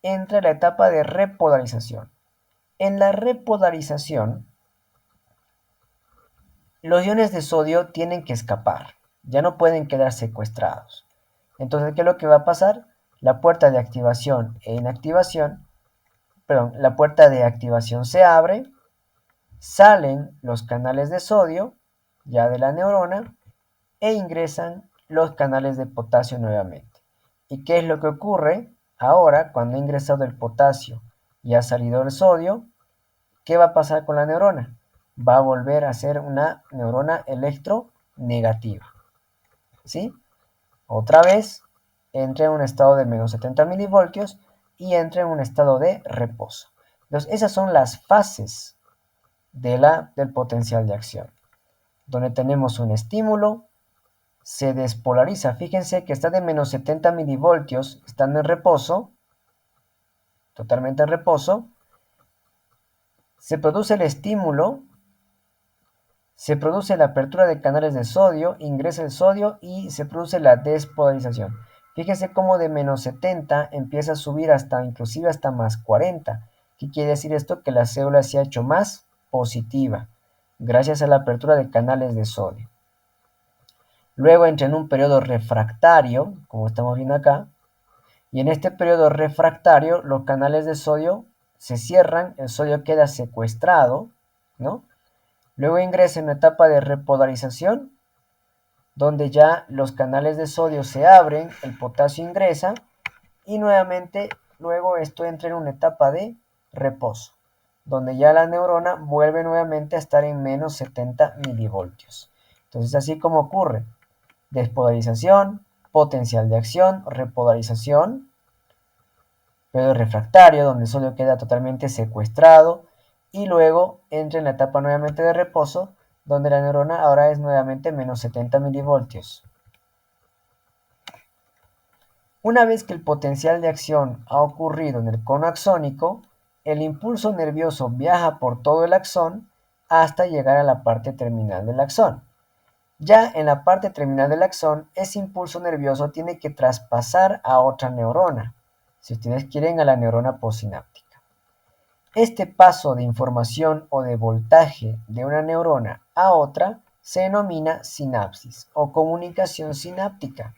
entra la etapa de repolarización. En la repolarización, los iones de sodio tienen que escapar, ya no pueden quedar secuestrados. Entonces, ¿qué es lo que va a pasar? La puerta de activación e inactivación, perdón, la puerta de activación se abre, salen los canales de sodio, ya de la neurona, e ingresan los canales de potasio nuevamente. ¿Y qué es lo que ocurre? Ahora, cuando ha ingresado el potasio y ha salido el sodio, ¿qué va a pasar con la neurona? Va a volver a ser una neurona electronegativa. ¿Sí? Otra vez, entra en un estado de menos 70 milivoltios y entra en un estado de reposo. Entonces, esas son las fases del potencial de acción, donde tenemos un estímulo, se despolariza. Fíjense que está de menos 70 milivoltios, estando en reposo, totalmente en reposo. Se produce el estímulo, se produce la apertura de canales de sodio, ingresa el sodio y se produce la despolarización. Fíjense cómo de menos 70 empieza a subir hasta inclusive hasta más 40. ¿Qué quiere decir esto? Que la célula se ha hecho más positiva gracias a la apertura de canales de sodio. Luego entra en un periodo refractario, como estamos viendo acá, y en este periodo refractario los canales de sodio se cierran, el sodio queda secuestrado, ¿no? Luego ingresa en una etapa de repolarización, donde ya los canales de sodio se abren, el potasio ingresa, y nuevamente luego esto entra en una etapa de reposo, donde ya la neurona vuelve nuevamente a estar en menos 70 milivoltios. Entonces, así como ocurre, despolarización, potencial de acción, repolarización, periodo refractario, donde el sodio queda totalmente secuestrado, y luego entra en la etapa nuevamente de reposo, donde la neurona ahora es nuevamente menos 70 milivoltios. Una vez que el potencial de acción ha ocurrido en el cono axónico, el impulso nervioso viaja por todo el axón hasta llegar a la parte terminal del axón. Ya en la parte terminal del axón, ese impulso nervioso tiene que traspasar a otra neurona, si ustedes quieren a la neurona postsináptica. Este paso de información o de voltaje de una neurona a otra se denomina sinapsis o comunicación sináptica.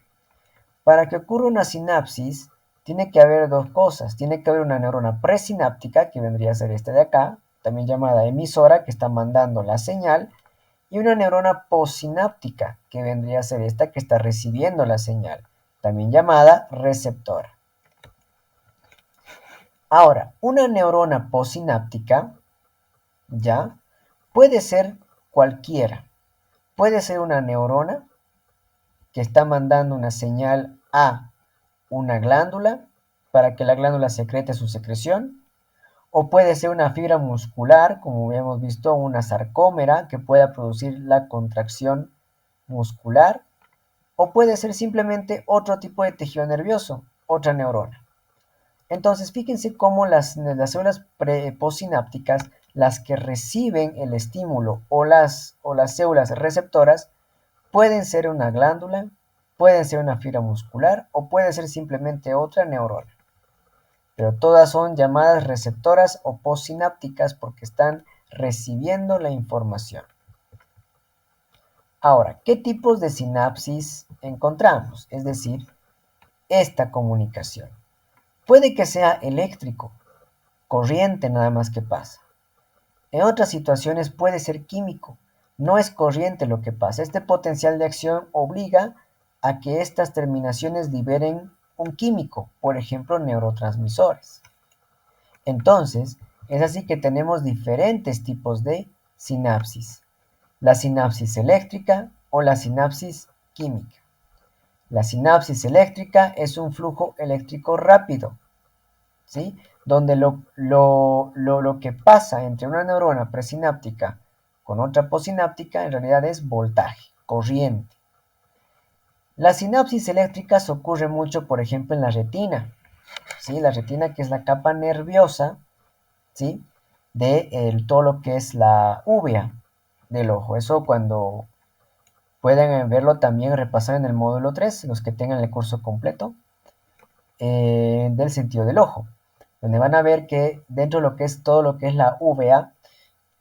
Para que ocurra una sinapsis, tiene que haber dos cosas. Tiene que haber una neurona presináptica, que vendría a ser esta de acá, también llamada emisora, que está mandando la señal, y una neurona postsináptica, que vendría a ser esta que está recibiendo la señal, también llamada receptora. Ahora, una neurona postsináptica, ya, puede ser cualquiera. Puede ser una neurona que está mandando una señal a una glándula para que la glándula secrete su secreción, o puede ser una fibra muscular, como hemos visto, una sarcómera que pueda producir la contracción muscular, o puede ser simplemente otro tipo de tejido nervioso, otra neurona. Entonces, fíjense cómo las células postsinápticas, las que reciben el estímulo o las células receptoras, pueden ser una glándula, pueden ser una fibra muscular o puede ser simplemente otra neurona. Pero todas son llamadas receptoras o postsinápticas porque están recibiendo la información. Ahora, ¿qué tipos de sinapsis encontramos? Es decir, esta comunicación. Puede que sea eléctrico, corriente nada más que pasa. En otras situaciones puede ser químico, no es corriente lo que pasa. Este potencial de acción obliga a que estas terminaciones liberen un químico, por ejemplo, neurotransmisores. Entonces, es así que tenemos diferentes tipos de sinapsis. La sinapsis eléctrica o la sinapsis química. La sinapsis eléctrica es un flujo eléctrico rápido, ¿sí? Donde lo que pasa entre una neurona presináptica con otra postsináptica en realidad es voltaje, corriente. Las sinapsis eléctricas ocurren mucho, por ejemplo, en la retina, ¿sí? La retina, que es la capa nerviosa, ¿sí? De todo lo que es la úvea del ojo. Eso cuando pueden verlo también repasar en el módulo 3, los que tengan el curso completo, del sentido del ojo, donde van a ver que dentro de lo que es todo lo que es la úvea,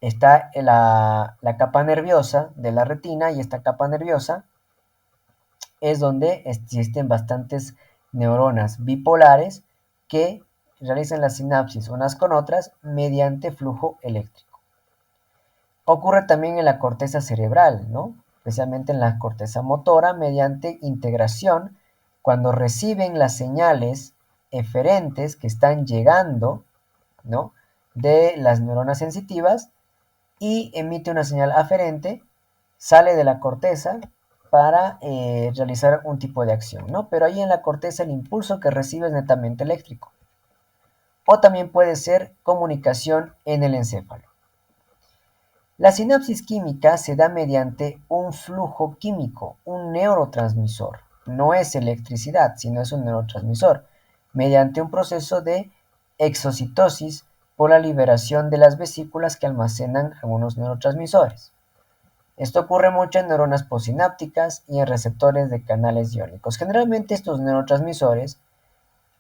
está la capa nerviosa de la retina, y esta capa nerviosa es donde existen bastantes neuronas bipolares que realizan la sinapsis unas con otras mediante flujo eléctrico. Ocurre también en la corteza cerebral, ¿no? Especialmente en la corteza motora, mediante integración, cuando reciben las señales eferentes que están llegando, ¿no?, de las neuronas sensitivas, y emite una señal aferente, sale de la corteza para realizar un tipo de acción, ¿no? Pero ahí en la corteza el impulso que recibe es netamente eléctrico. O también puede ser comunicación en el encéfalo. La sinapsis química se da mediante un flujo químico, un neurotransmisor. No es electricidad, sino es un neurotransmisor, mediante un proceso de exocitosis por la liberación de las vesículas que almacenan algunos neurotransmisores. Esto ocurre mucho en neuronas postsinápticas y en receptores de canales iónicos. Generalmente estos neurotransmisores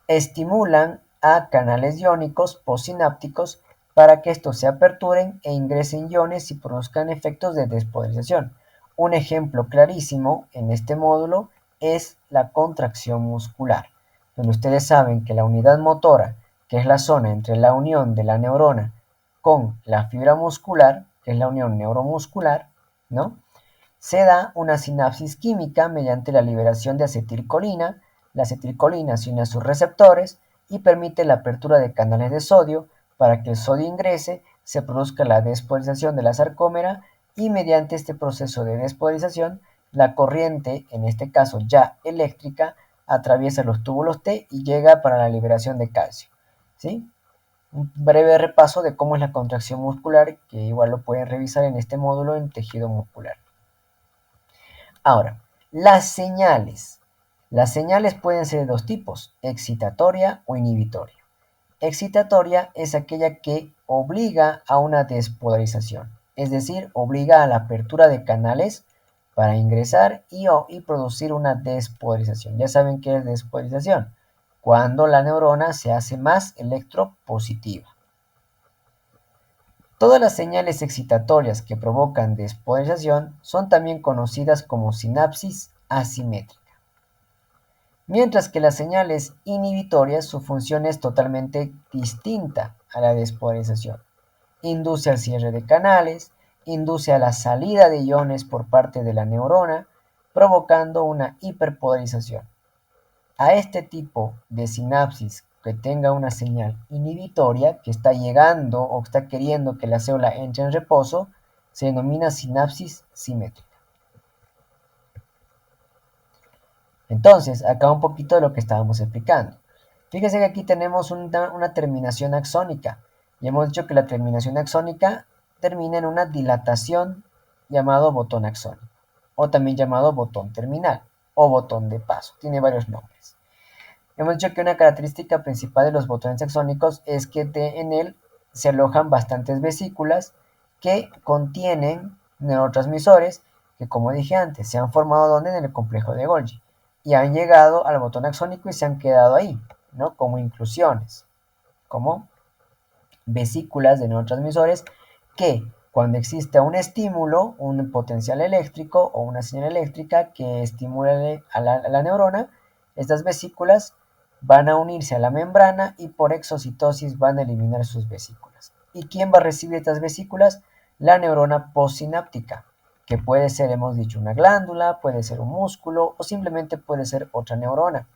estimulan a canales iónicos postsinápticos para que estos se aperturen e ingresen iones y produzcan efectos de despolarización. Un ejemplo clarísimo en este módulo es la contracción muscular, donde ustedes saben que la unidad motora, que es la zona entre la unión de la neurona con la fibra muscular, que es la unión neuromuscular, ¿no?, se da una sinapsis química mediante la liberación de acetilcolina. La acetilcolina se une a sus receptores y permite la apertura de canales de sodio para que el sodio ingrese, se produzca la despolarización de la sarcómera, y mediante este proceso de despolarización, la corriente, en este caso ya eléctrica, atraviesa los túbulos T y llega para la liberación de calcio, ¿sí? Un breve repaso de cómo es la contracción muscular, que igual lo pueden revisar en este módulo en tejido muscular. Ahora, las señales. Las señales pueden ser de dos tipos, excitatoria o inhibitoria. Excitatoria es aquella que obliga a una despolarización, es decir, obliga a la apertura de canales para ingresar y producir una despolarización. Ya saben qué es despolarización, cuando la neurona se hace más electropositiva. Todas las señales excitatorias que provocan despolarización son también conocidas como sinapsis asimétrica. Mientras que las señales inhibitorias, su función es totalmente distinta a la despolarización. Induce al cierre de canales, induce a la salida de iones por parte de la neurona, provocando una hiperpolarización. A este tipo de sinapsis que tenga una señal inhibitoria, que está llegando o está queriendo que la célula entre en reposo, se denomina sinapsis simétrica. Entonces, acá un poquito de lo que estábamos explicando. Fíjense que aquí tenemos una terminación axónica. Y hemos dicho que la terminación axónica termina en una dilatación llamado botón axónico, o también llamado botón terminal, o botón de paso. Tiene varios nombres. Hemos dicho que una característica principal de los botones axónicos es que en él se alojan bastantes vesículas que contienen neurotransmisores que, como dije antes, se han formado ¿dónde? En el complejo de Golgi y han llegado al botón axónico y se han quedado ahí, ¿no? Como inclusiones, como vesículas de neurotransmisores que cuando existe un estímulo, un potencial eléctrico o una señal eléctrica que estimule a la neurona, estas vesículas van a unirse a la membrana y por exocitosis van a eliminar sus vesículas. ¿Y quién va a recibir estas vesículas? La neurona postsináptica, que puede ser, hemos dicho, una glándula, puede ser un músculo o simplemente puede ser otra neurona.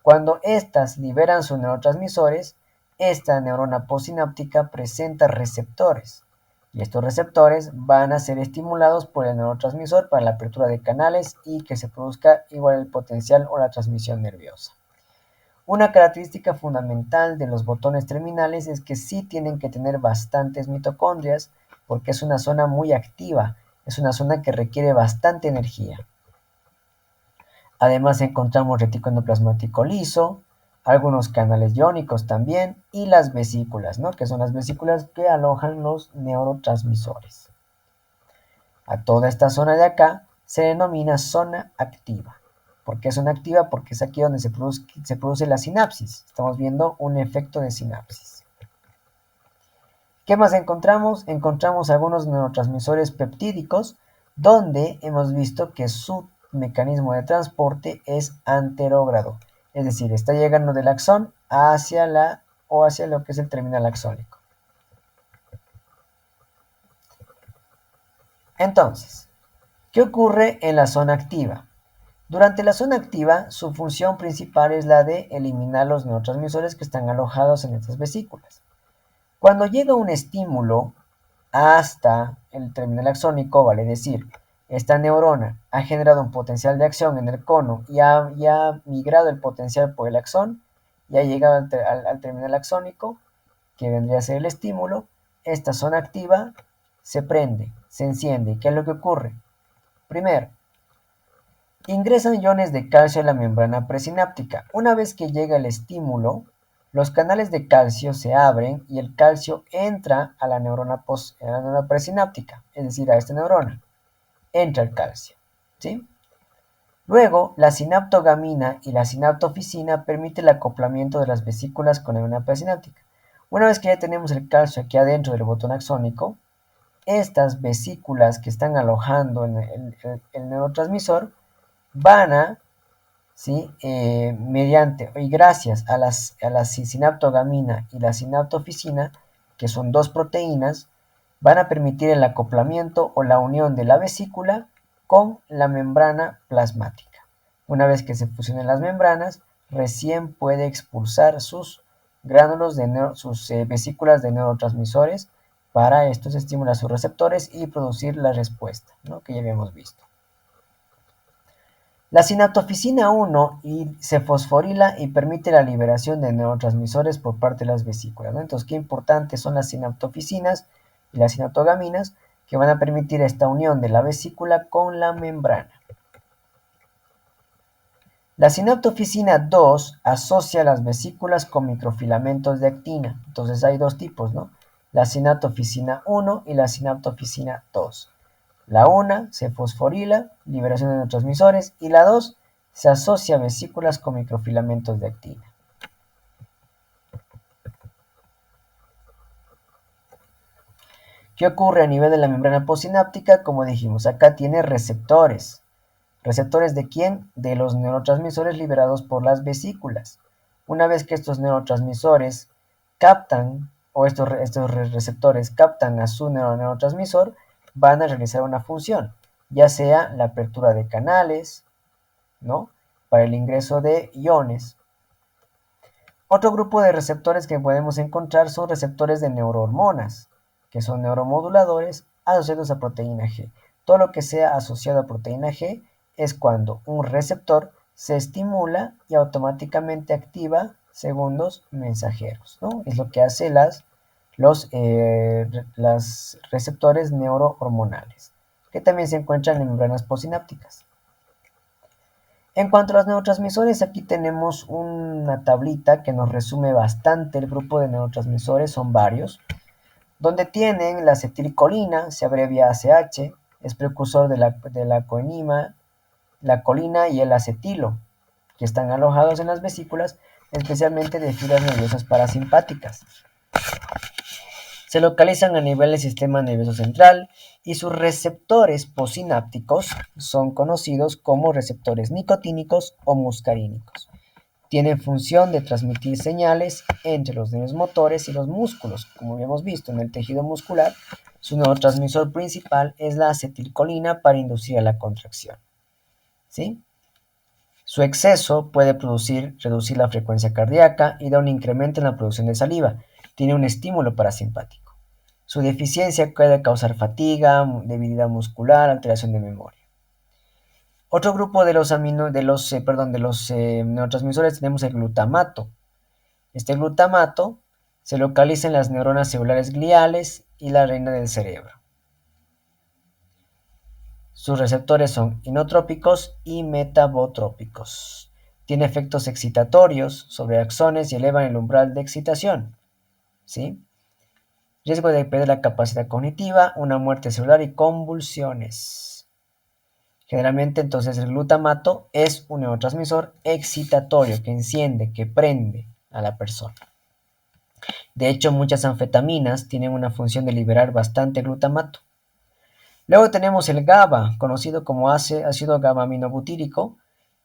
Cuando éstas liberan sus neurotransmisores, esta neurona postsináptica presenta receptores y estos receptores van a ser estimulados por el neurotransmisor para la apertura de canales y que se produzca igual el potencial o la transmisión nerviosa. Una característica fundamental de los botones terminales es que sí tienen que tener bastantes mitocondrias porque es una zona muy activa, es una zona que requiere bastante energía. Además encontramos retículo endoplasmático liso, algunos canales iónicos también y las vesículas, ¿no? Que son las vesículas que alojan los neurotransmisores. A toda esta zona de acá se denomina zona activa. ¿Por qué zona activa? Porque es aquí donde se produce la sinapsis. Estamos viendo un efecto de sinapsis. ¿Qué más encontramos? Encontramos algunos neurotransmisores peptídicos donde hemos visto que su mecanismo de transporte es anterógrado. Es decir, está llegando del axón hacia lo que es el terminal axónico. Entonces, ¿qué ocurre en la zona activa? Durante la zona activa, su función principal es la de eliminar los neurotransmisores que están alojados en estas vesículas. Cuando llega un estímulo hasta el terminal axónico, vale decir, esta neurona ha generado un potencial de acción en el cono y ha migrado el potencial por el axón y ha llegado al terminal axónico, que vendría a ser el estímulo. Esta zona activa se prende, se enciende. ¿Qué es lo que ocurre? Primero, ingresan iones de calcio a la membrana presináptica. Una vez que llega el estímulo, los canales de calcio se abren y el calcio entra a la neurona presináptica, es decir, a esta neurona. Entra el calcio, ¿sí? Luego, la sinaptogamina y la sinaptofisina permiten el acoplamiento de las vesículas con la neurona presináptica. Una vez que ya tenemos el calcio aquí adentro del botón axónico, estas vesículas que están alojando en el neurotransmisor van a, ¿sí? Mediante y gracias a la sinaptogamina y la sinaptofisina, que son dos proteínas, van a permitir el acoplamiento o la unión de la vesícula con la membrana plasmática. Una vez que se fusionen las membranas, recién puede expulsar sus gránulos sus vesículas de neurotransmisores. Para estos estimula sus receptores y producir la respuesta, ¿no? Que ya habíamos visto. La sinaptofisina 1 se fosforila y permite la liberación de neurotransmisores por parte de las vesículas, ¿no? Entonces, qué importantes son las sinaptofisinas y las sinaptogaminas que van a permitir esta unión de la vesícula con la membrana. La sinaptofisina 2 asocia las vesículas con microfilamentos de actina. Entonces hay dos tipos, ¿no? La sinaptofisina 1 y la sinaptofisina 2. La 1 se fosforila, liberación de neurotransmisores, y la 2 se asocia a vesículas con microfilamentos de actina. ¿Qué ocurre a nivel de la membrana postsináptica? Como dijimos, acá tiene receptores. ¿Receptores de quién? De los neurotransmisores liberados por las vesículas. Una vez que estos neurotransmisores captan, o estos receptores captan a su neurotransmisor, van a realizar una función, ya sea la apertura de canales, ¿no? Para el ingreso de iones. Otro grupo de receptores que podemos encontrar son receptores de neurohormonas, que son neuromoduladores asociados a proteína G. Todo lo que sea asociado a proteína G es cuando un receptor se estimula y automáticamente activa segundos mensajeros, ¿no? Es lo que hace los receptores neurohormonales, que también se encuentran en membranas postsinápticas. En cuanto a los neurotransmisores, aquí tenemos una tablita que nos resume bastante el grupo de neurotransmisores, son varios, donde tienen la acetilcolina, se abrevia ACH, es precursor de la coenima, la colina y el acetilo, que están alojados en las vesículas, especialmente de fibras nerviosas parasimpáticas. Se localizan a nivel del sistema nervioso central y sus receptores postsinápticos son conocidos como receptores nicotínicos o muscarínicos. Tienen función de transmitir señales entre los nervios motores y los músculos. Como hemos visto en el tejido muscular, su neurotransmisor principal es la acetilcolina para inducir a la contracción, ¿sí? Su exceso puede reducir la frecuencia cardíaca y da un incremento en la producción de saliva. Tiene un estímulo parasimpático. Su deficiencia puede causar fatiga, debilidad muscular, alteración de memoria. Otro grupo de los neurotransmisores tenemos el glutamato. Este glutamato se localiza en las neuronas celulares gliales y la reina del cerebro. Sus receptores son inotrópicos y metabotrópicos. Tiene efectos excitatorios sobre axones y elevan el umbral de excitación, ¿sí? Riesgo de perder la capacidad cognitiva, una muerte celular y convulsiones. Generalmente entonces el glutamato es un neurotransmisor excitatorio que enciende, que prende a la persona. De hecho, muchas anfetaminas tienen una función de liberar bastante glutamato. Luego tenemos el GABA, conocido como ácido GABA-aminobutírico,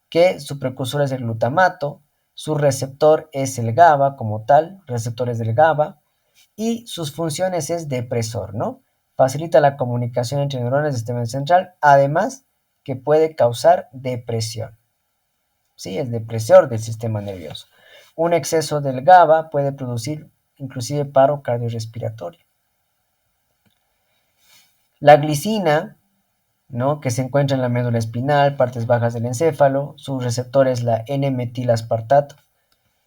que su precursor es el glutamato, su receptor es el GABA como tal, receptores del GABA, y sus funciones es depresor, ¿no? Facilita la comunicación entre neuronas del sistema central, además que puede causar depresión. Sí, es depresor del sistema nervioso. Un exceso del GABA puede producir inclusive paro cardiorrespiratorio. La glicina, ¿no? Que se encuentra en la médula espinal, partes bajas del encéfalo, su receptor es la N-metilaspartato.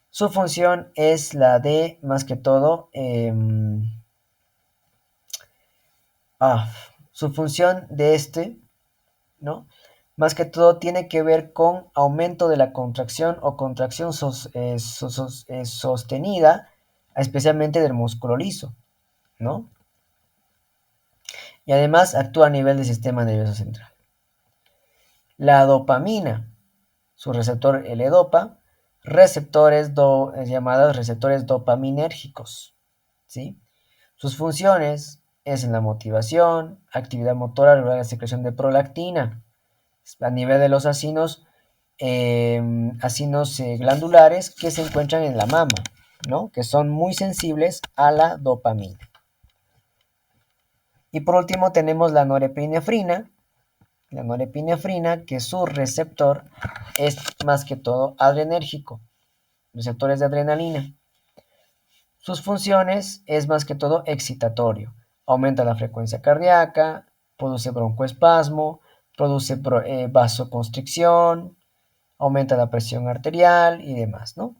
Su función es la de, más que todo, su función de ¿no? Más que todo tiene que ver con aumento de la contracción o contracción sostenida, especialmente del músculo liso, ¿no? Y además actúa a nivel del sistema nervioso central. La dopamina, su receptor L-dopa, receptores llamados receptores dopaminérgicos, ¿sí? Sus funciones es en la motivación, actividad motora, regular la secreción de prolactina, a nivel de los acinos glandulares que se encuentran en la mama, ¿no? Que son muy sensibles a la dopamina. Y por último tenemos la norepinefrina, que su receptor es más que todo adrenérgico, receptores de adrenalina. Sus funciones es más que todo excitatorio, aumenta la frecuencia cardíaca, produce broncoespasmo, produce vasoconstricción, aumenta la presión arterial y demás, ¿no?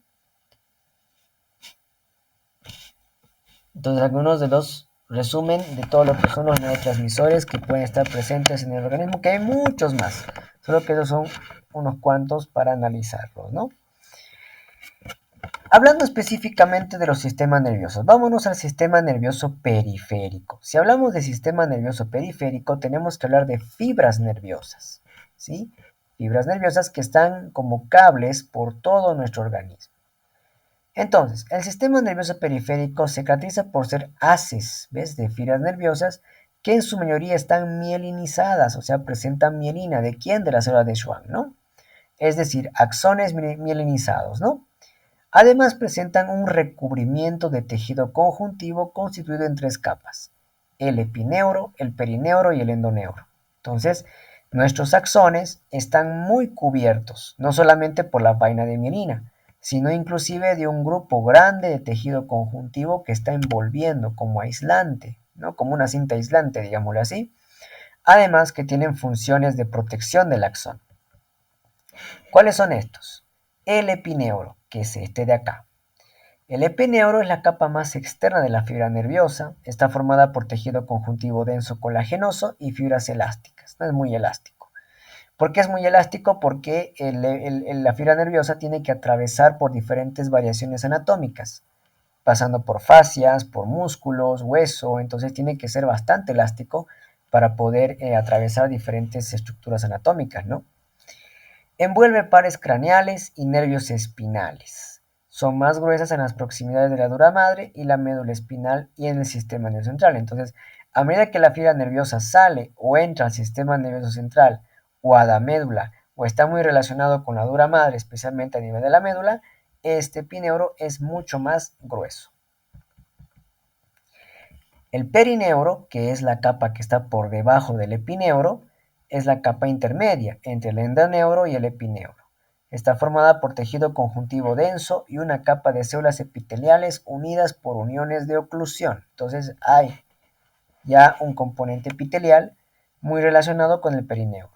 Entonces, algunos de los resumen de todo lo que son los neurotransmisores que pueden estar presentes en el organismo, que hay muchos más, solo que esos son unos cuantos para analizarlos, ¿no? Hablando específicamente de los sistemas nerviosos, vámonos al sistema nervioso periférico. Si hablamos de sistema nervioso periférico, tenemos que hablar de fibras nerviosas, ¿sí? Fibras nerviosas que están como cables por todo nuestro organismo. Entonces, el sistema nervioso periférico se caracteriza por ser haces, ¿ves?, de fibras nerviosas que en su mayoría están mielinizadas, o sea, presentan mielina. ¿De quién? De la célula de Schwann, ¿no? Es decir, axones mielinizados, ¿no? Además, presentan un recubrimiento de tejido conjuntivo constituido en tres capas: el epineuro, el perineuro y el endoneuro. Entonces, nuestros axones están muy cubiertos, no solamente por la vaina de mielina, sino inclusive de un grupo grande de tejido conjuntivo que está envolviendo como aislante, ¿no? Como una cinta aislante, digámoslo así. Además que tienen funciones de protección del axón. ¿Cuáles son estos? El epineuro, que es este de acá. El epineuro es la capa más externa de la fibra nerviosa. Está formada por tejido conjuntivo denso colagenoso y fibras elásticas. No es muy elástico. ¿Por qué es muy elástico? Porque la fibra nerviosa tiene que atravesar por diferentes variaciones anatómicas, pasando por fascias, por músculos, hueso. Entonces tiene que ser bastante elástico para poder atravesar diferentes estructuras anatómicas, ¿no? Envuelve pares craneales y nervios espinales. Son más gruesas en las proximidades de la dura madre y la médula espinal y en el sistema nervioso central. Entonces, a medida que la fibra nerviosa sale o entra al sistema nervioso central o a la médula o está muy relacionado con la dura madre, especialmente a nivel de la médula, este epineuro es mucho más grueso. El perineuro, que es la capa que está por debajo del epineuro, es la capa intermedia entre el endoneuro y el epineuro. Está formada por tejido conjuntivo denso y una capa de células epiteliales unidas por uniones de oclusión. Entonces hay ya un componente epitelial muy relacionado con el perineuro.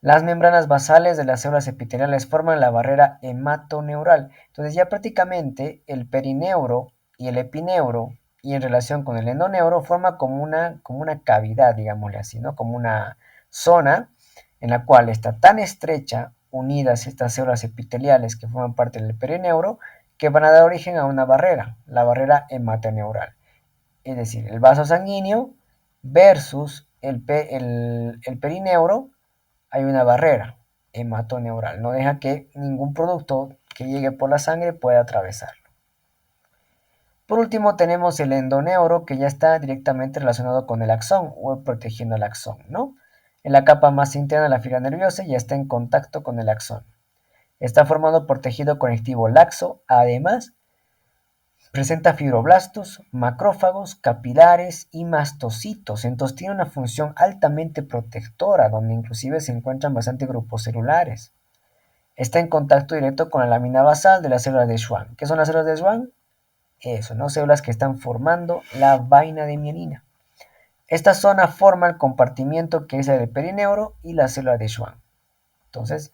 Las membranas basales de las células epiteliales forman la barrera hematoneural. Entonces ya prácticamente el perineuro y el epineuro, y en relación con el endoneuro, forma como una cavidad, digámosle así, ¿no? Como una zona en la cual está tan estrecha, unidas estas células epiteliales que forman parte del perineuro, que van a dar origen a una barrera, la barrera hematoneural. Es decir, el vaso sanguíneo versus el perineuro, hay una barrera hematoneural. No deja que ningún producto que llegue por la sangre pueda atravesarlo. Por último, tenemos el endoneuro, que ya está directamente relacionado con el axón o protegiendo el axón, ¿no? En la capa más interna de la fibra nerviosa ya está en contacto con el axón. Está formado por tejido conectivo laxo. Además, presenta fibroblastos, macrófagos, capilares y mastocitos. Entonces tiene una función altamente protectora, donde inclusive se encuentran bastantes grupos celulares. Está en contacto directo con la lámina basal de las células de Schwann. ¿Qué son las células de Schwann? Eso, ¿no? Células que están formando la vaina de mielina. Esta zona forma el compartimiento que es el perineuro y la célula de Schwann. Entonces,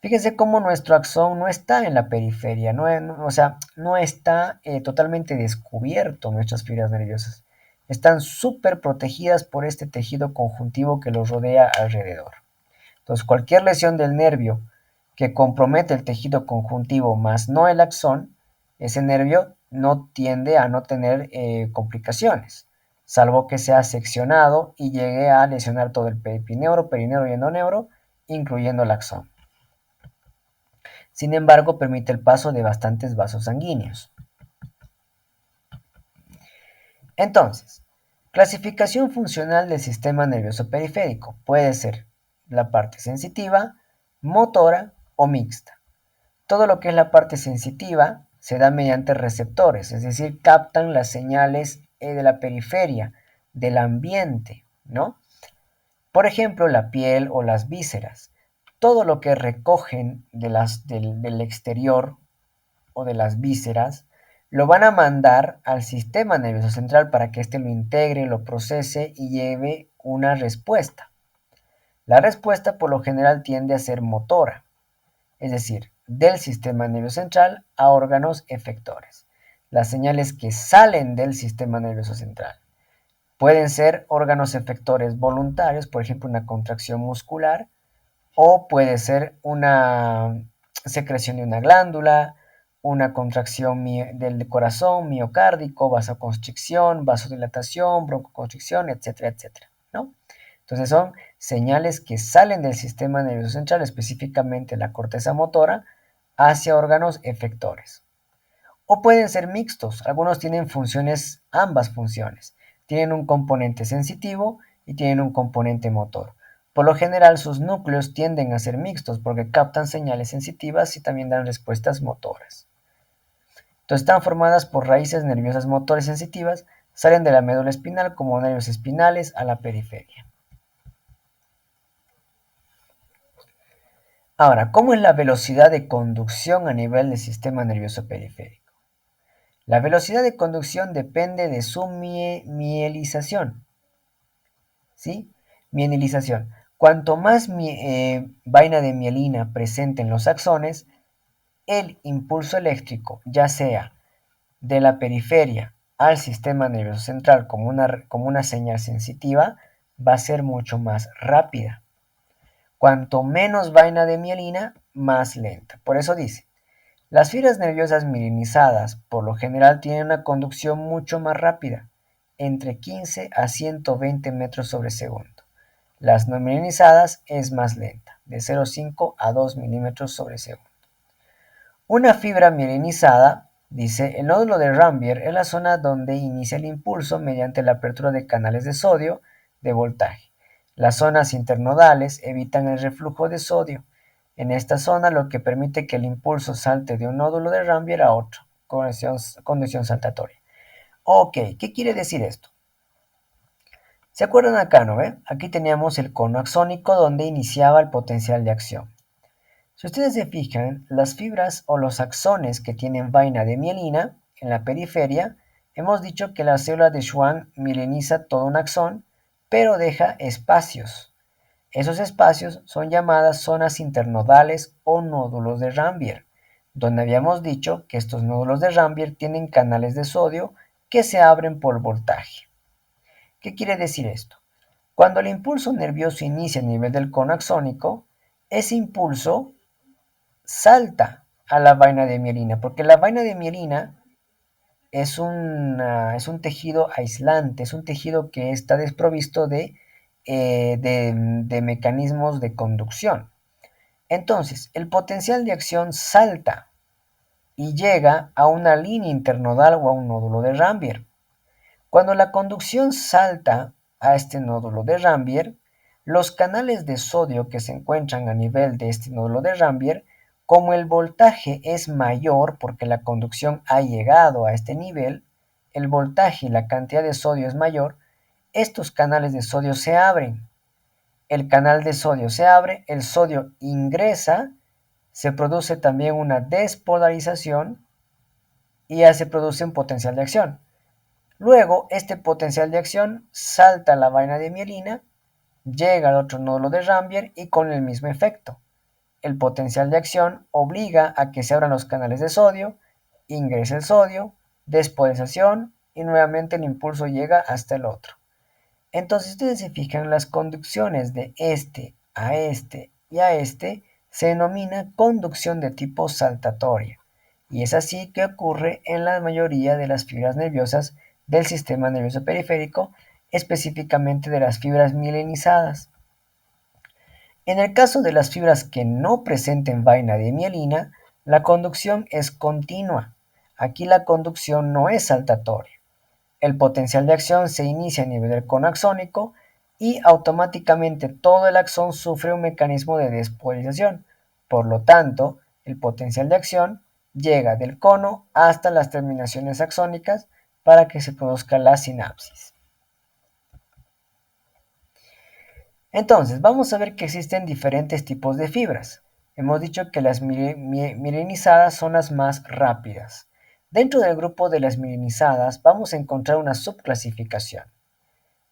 fíjense cómo nuestro axón no está en la periferia, o sea, no está totalmente descubierto nuestras fibras nerviosas. Están súper protegidas por este tejido conjuntivo que los rodea alrededor. Entonces, cualquier lesión del nervio que compromete el tejido conjuntivo más no el axón, ese nervio no tiende a no tener complicaciones, salvo que sea seccionado y llegue a lesionar todo el epineuro, perineuro y endoneuro, incluyendo el axón. Sin embargo, permite el paso de bastantes vasos sanguíneos. Entonces, clasificación funcional del sistema nervioso periférico puede ser la parte sensitiva, motora o mixta. Todo lo que es la parte sensitiva se da mediante receptores, es decir, captan las señales de la periferia, del ambiente, ¿no? Por ejemplo, la piel o las vísceras. Todo lo que recogen del exterior o de las vísceras, lo van a mandar al sistema nervioso central para que éste lo integre, lo procese y lleve una respuesta. La respuesta por lo general tiende a ser motora, es decir, del sistema nervioso central a órganos efectores. Las señales que salen del sistema nervioso central pueden ser órganos efectores voluntarios, por ejemplo, una contracción muscular, o puede ser una secreción de una glándula, una contracción del corazón, miocárdico, vasoconstricción, vasodilatación, broncoconstricción, etcétera, etcétera, ¿no? Entonces son señales que salen del sistema nervioso central, específicamente la corteza motora, hacia órganos efectores. O pueden ser mixtos, algunos tienen ambas funciones. Tienen un componente sensitivo y tienen un componente motor. Por lo general sus núcleos tienden a ser mixtos porque captan señales sensitivas y también dan respuestas motoras. Entonces están formadas por raíces nerviosas motores sensitivas, salen de la médula espinal como nervios espinales a la periferia. Ahora, ¿cómo es la velocidad de conducción a nivel del sistema nervioso periférico? La velocidad de conducción depende de su mielización. ¿Sí? Mielinización. Cuanto más vaina de mielina presente en los axones, el impulso eléctrico, ya sea de la periferia al sistema nervioso central como una señal sensitiva, va a ser mucho más rápida. Cuanto menos vaina de mielina, más lenta. Por eso dice, las fibras nerviosas mielinizadas por lo general tienen una conducción mucho más rápida, entre 15 a 120 metros sobre segundo. Las no mielinizadas es más lenta, de 0,5 a 2 milímetros sobre segundo. Una fibra mielinizada, dice, el nódulo de Rambier es la zona donde inicia el impulso mediante la apertura de canales de sodio de voltaje. Las zonas internodales evitan el reflujo de sodio en esta zona, lo que permite que el impulso salte de un nódulo de Rambier a otro, condición saltatoria. Ok, ¿qué quiere decir esto? ¿Se acuerdan acá, no ve? Aquí teníamos el cono axónico donde iniciaba el potencial de acción. Si ustedes se fijan, las fibras o los axones que tienen vaina de mielina en la periferia, hemos dicho que la célula de Schwann mieliniza todo un axón, pero deja espacios. Esos espacios son llamadas zonas internodales o nódulos de Rambier, donde habíamos dicho que estos nódulos de Rambier tienen canales de sodio que se abren por voltaje. ¿Qué quiere decir esto? Cuando el impulso nervioso inicia a nivel del cono axónico, ese impulso salta a la vaina de mielina, porque la vaina de mielina es un tejido aislante, es un tejido que está desprovisto de mecanismos de conducción. Entonces, el potencial de acción salta y llega a una línea internodal o a un nódulo de Rambier. Cuando la conducción salta a este nódulo de Rambier, los canales de sodio que se encuentran a nivel de este nódulo de Rambier, como el voltaje es mayor porque la conducción ha llegado a este nivel, el voltaje y la cantidad de sodio es mayor, estos canales de sodio se abren. El canal de sodio se abre, el sodio ingresa, se produce también una despolarización y ya se produce un potencial de acción. Luego, este potencial de acción salta a la vaina de mielina, llega al otro nódulo de Rambier y con el mismo efecto. El potencial de acción obliga a que se abran los canales de sodio, ingrese el sodio, despolarización y nuevamente el impulso llega hasta el otro. Entonces, ustedes se fijan, las conducciones de este a este y a este se denomina conducción de tipo saltatoria. Y es así que ocurre en la mayoría de las fibras nerviosas del sistema nervioso periférico, específicamente de las fibras mielinizadas. En el caso de las fibras que no presenten vaina de mielina, la conducción es continua. Aquí la conducción no es saltatoria. El potencial de acción se inicia a nivel del cono axónico y automáticamente todo el axón sufre un mecanismo de despolarización. Por lo tanto, el potencial de acción llega del cono hasta las terminaciones axónicas para que se produzca la sinapsis. Entonces, vamos a ver que existen diferentes tipos de fibras. Hemos dicho que las mielinizadas son las más rápidas. Dentro del grupo de las mielinizadas vamos a encontrar una subclasificación.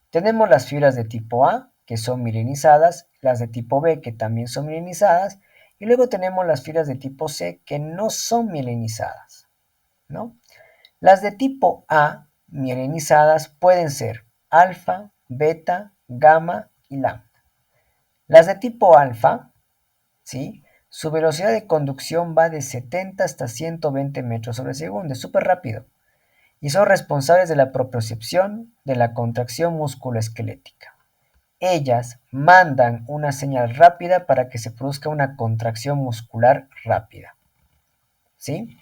Tenemos las fibras de tipo A, que son mielinizadas, las de tipo B, que también son mielinizadas, y luego tenemos las fibras de tipo C, que no son mielinizadas, ¿no? Las de tipo A, mielinizadas, pueden ser alfa, beta, gamma y lambda. Las de tipo alfa, ¿sí? Su velocidad de conducción va de 70 hasta 120 metros sobre segundo, es súper rápido. Y son responsables de la propiocepción de la contracción musculoesquelética. Ellas mandan una señal rápida para que se produzca una contracción muscular rápida. ¿sí?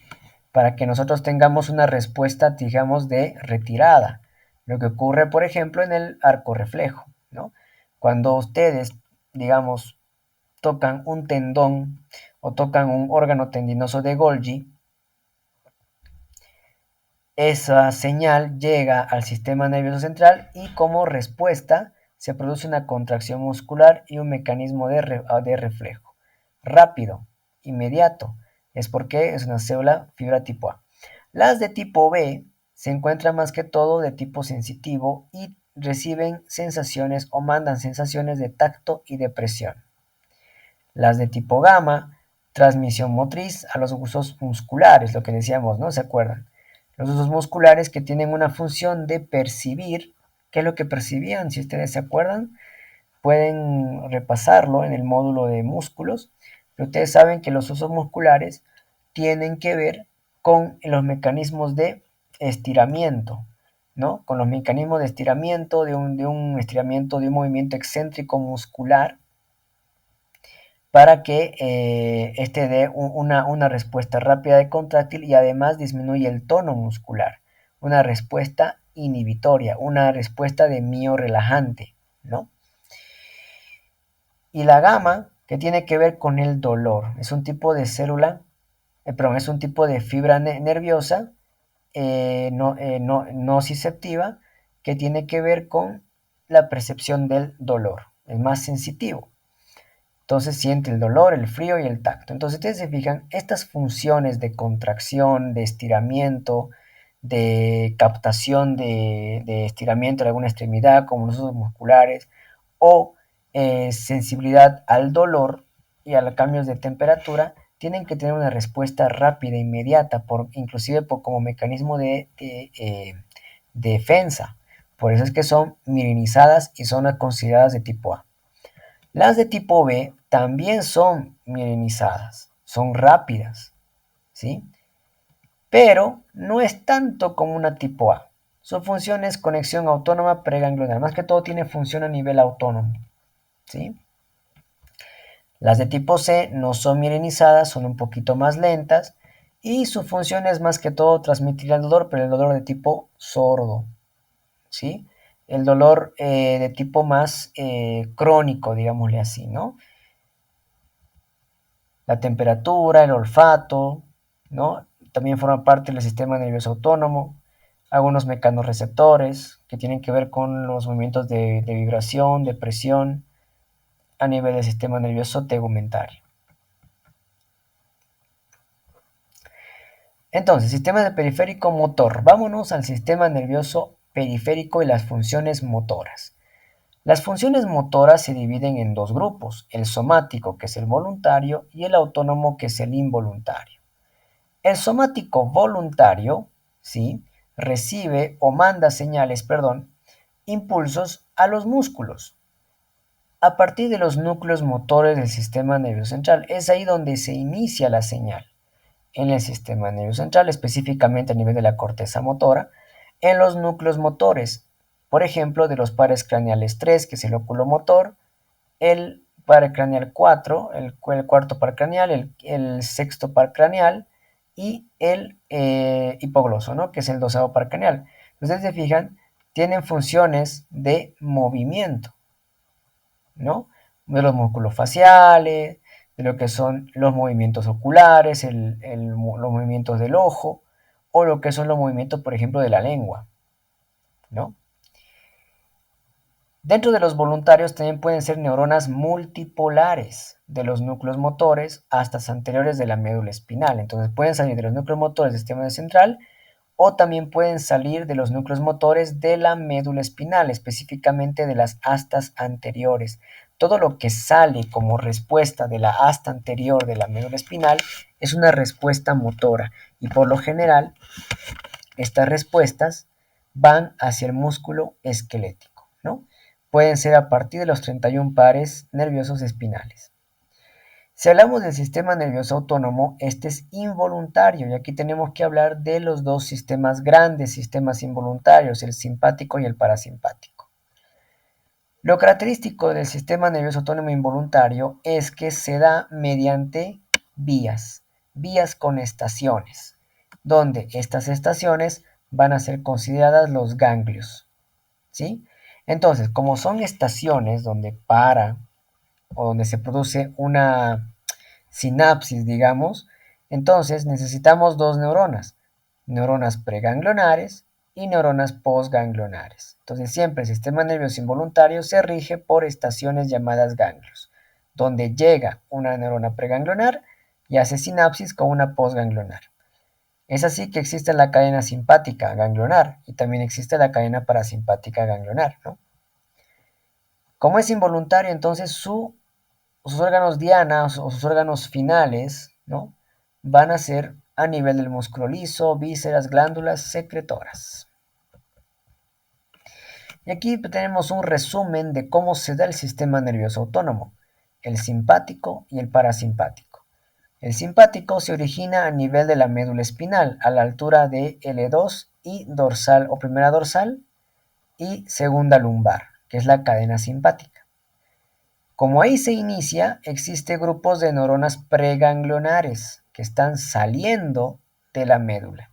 Para que nosotros tengamos una respuesta, digamos, de retirada. Lo que ocurre, por ejemplo, en el arco reflejo, ¿no? Cuando ustedes, digamos, tocan un tendón o tocan un órgano tendinoso de Golgi, esa señal llega al sistema nervioso central y como respuesta se produce una contracción muscular y un mecanismo de reflejo. Rápido, inmediato, es porque es una célula fibra tipo A. Las de tipo B se encuentran más que todo de tipo sensitivo y reciben sensaciones o mandan sensaciones de tacto y de presión. Las de tipo gamma, transmisión motriz a los usos musculares, lo que decíamos, ¿no? ¿Se acuerdan? Los usos musculares que tienen una función de percibir. ¿Qué es lo que percibían? Si ustedes se acuerdan, pueden repasarlo en el módulo de músculos. Pero ustedes saben que los usos musculares tienen que ver con los mecanismos de estiramiento, ¿no? Con los mecanismos de estiramiento, de un estiramiento, de un movimiento excéntrico muscular para que este dé una respuesta rápida de contráctil y además disminuye el tono muscular, una respuesta inhibitoria, una respuesta de miorrelajante, ¿no? Y la gama, que tiene que ver con el dolor, es un tipo de célula, perdón, es un tipo de fibra nerviosa nociceptiva que tiene que ver con la percepción del dolor, es más sensitivo. Entonces siente el dolor, el frío y el tacto. Entonces ustedes se fijan, estas funciones de contracción, de estiramiento, de captación de estiramiento de alguna extremidad, como los usos musculares, o sensibilidad al dolor y a los cambios de temperatura, tienen que tener una respuesta rápida, inmediata, inclusive como mecanismo de defensa. Por eso es que son mielinizadas y son consideradas de tipo A. Las de tipo B también son mielinizadas, son rápidas, ¿sí? Pero no es tanto como una tipo A. Su función es conexión autónoma preganglionar, más que todo tiene función a nivel autónomo, ¿sí? Las de tipo C no son mielinizadas, son un poquito más lentas y su función es más que todo transmitir el dolor, pero el dolor de tipo sordo, ¿sí? El dolor de tipo más crónico, digámosle así, ¿no? La temperatura, el olfato, ¿no? También forma parte del sistema nervioso autónomo, algunos mecanorreceptores que tienen que ver con los movimientos de vibración, de presión a nivel del sistema nervioso tegumentario. Entonces, sistema de periférico motor. Vámonos al sistema nervioso periférico y las funciones motoras. Las funciones motoras se dividen en dos grupos, el somático, que es el voluntario, y el autónomo, que es el involuntario. El somático voluntario, ¿sí? Recibe o manda señales, impulsos a los músculos a partir de los núcleos motores del sistema nervioso central. Es ahí donde se inicia la señal en el sistema nervioso central, específicamente a nivel de la corteza motora, en los núcleos motores, por ejemplo, de los pares craneales 3, que es el oculomotor, el par craneal 4, el cuarto par craneal, el sexto par craneal y el hipogloso, ¿no? Que es el 12º par craneal. Ustedes se fijan, tienen funciones de movimiento, ¿no? De los músculos faciales, de lo que son los movimientos oculares, los movimientos del ojo, o lo que son los movimientos, por ejemplo, de la lengua, ¿no? Dentro de los voluntarios también pueden ser neuronas multipolares de los núcleos motores hasta anteriores de la médula espinal. Entonces pueden salir de los núcleos motores del sistema central o también pueden salir de los núcleos motores de la médula espinal, específicamente de las astas anteriores. Todo lo que sale como respuesta de la asta anterior de la médula espinal es una respuesta motora y por lo general estas respuestas van hacia el músculo esquelético, ¿no? Pueden ser a partir de los 31 pares nerviosos espinales. Si hablamos del sistema nervioso autónomo, este es involuntario y aquí tenemos que hablar de los dos sistemas grandes, sistemas involuntarios, el simpático y el parasimpático. Lo característico del sistema nervioso autónomo involuntario es que se da mediante vías vías con estaciones, donde estas estaciones van a ser consideradas los ganglios, ¿sí? Entonces, como son estaciones donde para o donde se produce una sinapsis, digamos, entonces necesitamos dos neuronas preganglionares y neuronas postganglionares. Entonces siempre el sistema nervioso involuntario se rige por estaciones llamadas ganglios, donde llega una neurona preganglionar y hace sinapsis con una postganglionar. Es así que existe la cadena simpática ganglionar y también existe la cadena parasimpática ganglionar, ¿no? Como es involuntario, entonces sus órganos diana o sus órganos finales, ¿no? Van a ser a nivel del músculo liso, vísceras, glándulas secretoras. Y aquí tenemos un resumen de cómo se da el sistema nervioso autónomo, el simpático y el parasimpático. El simpático se origina a nivel de la médula espinal, a la altura de L2 y dorsal o primera dorsal y segunda lumbar, que es la cadena simpática. Como ahí se inicia, existen grupos de neuronas preganglionares que están saliendo de la médula,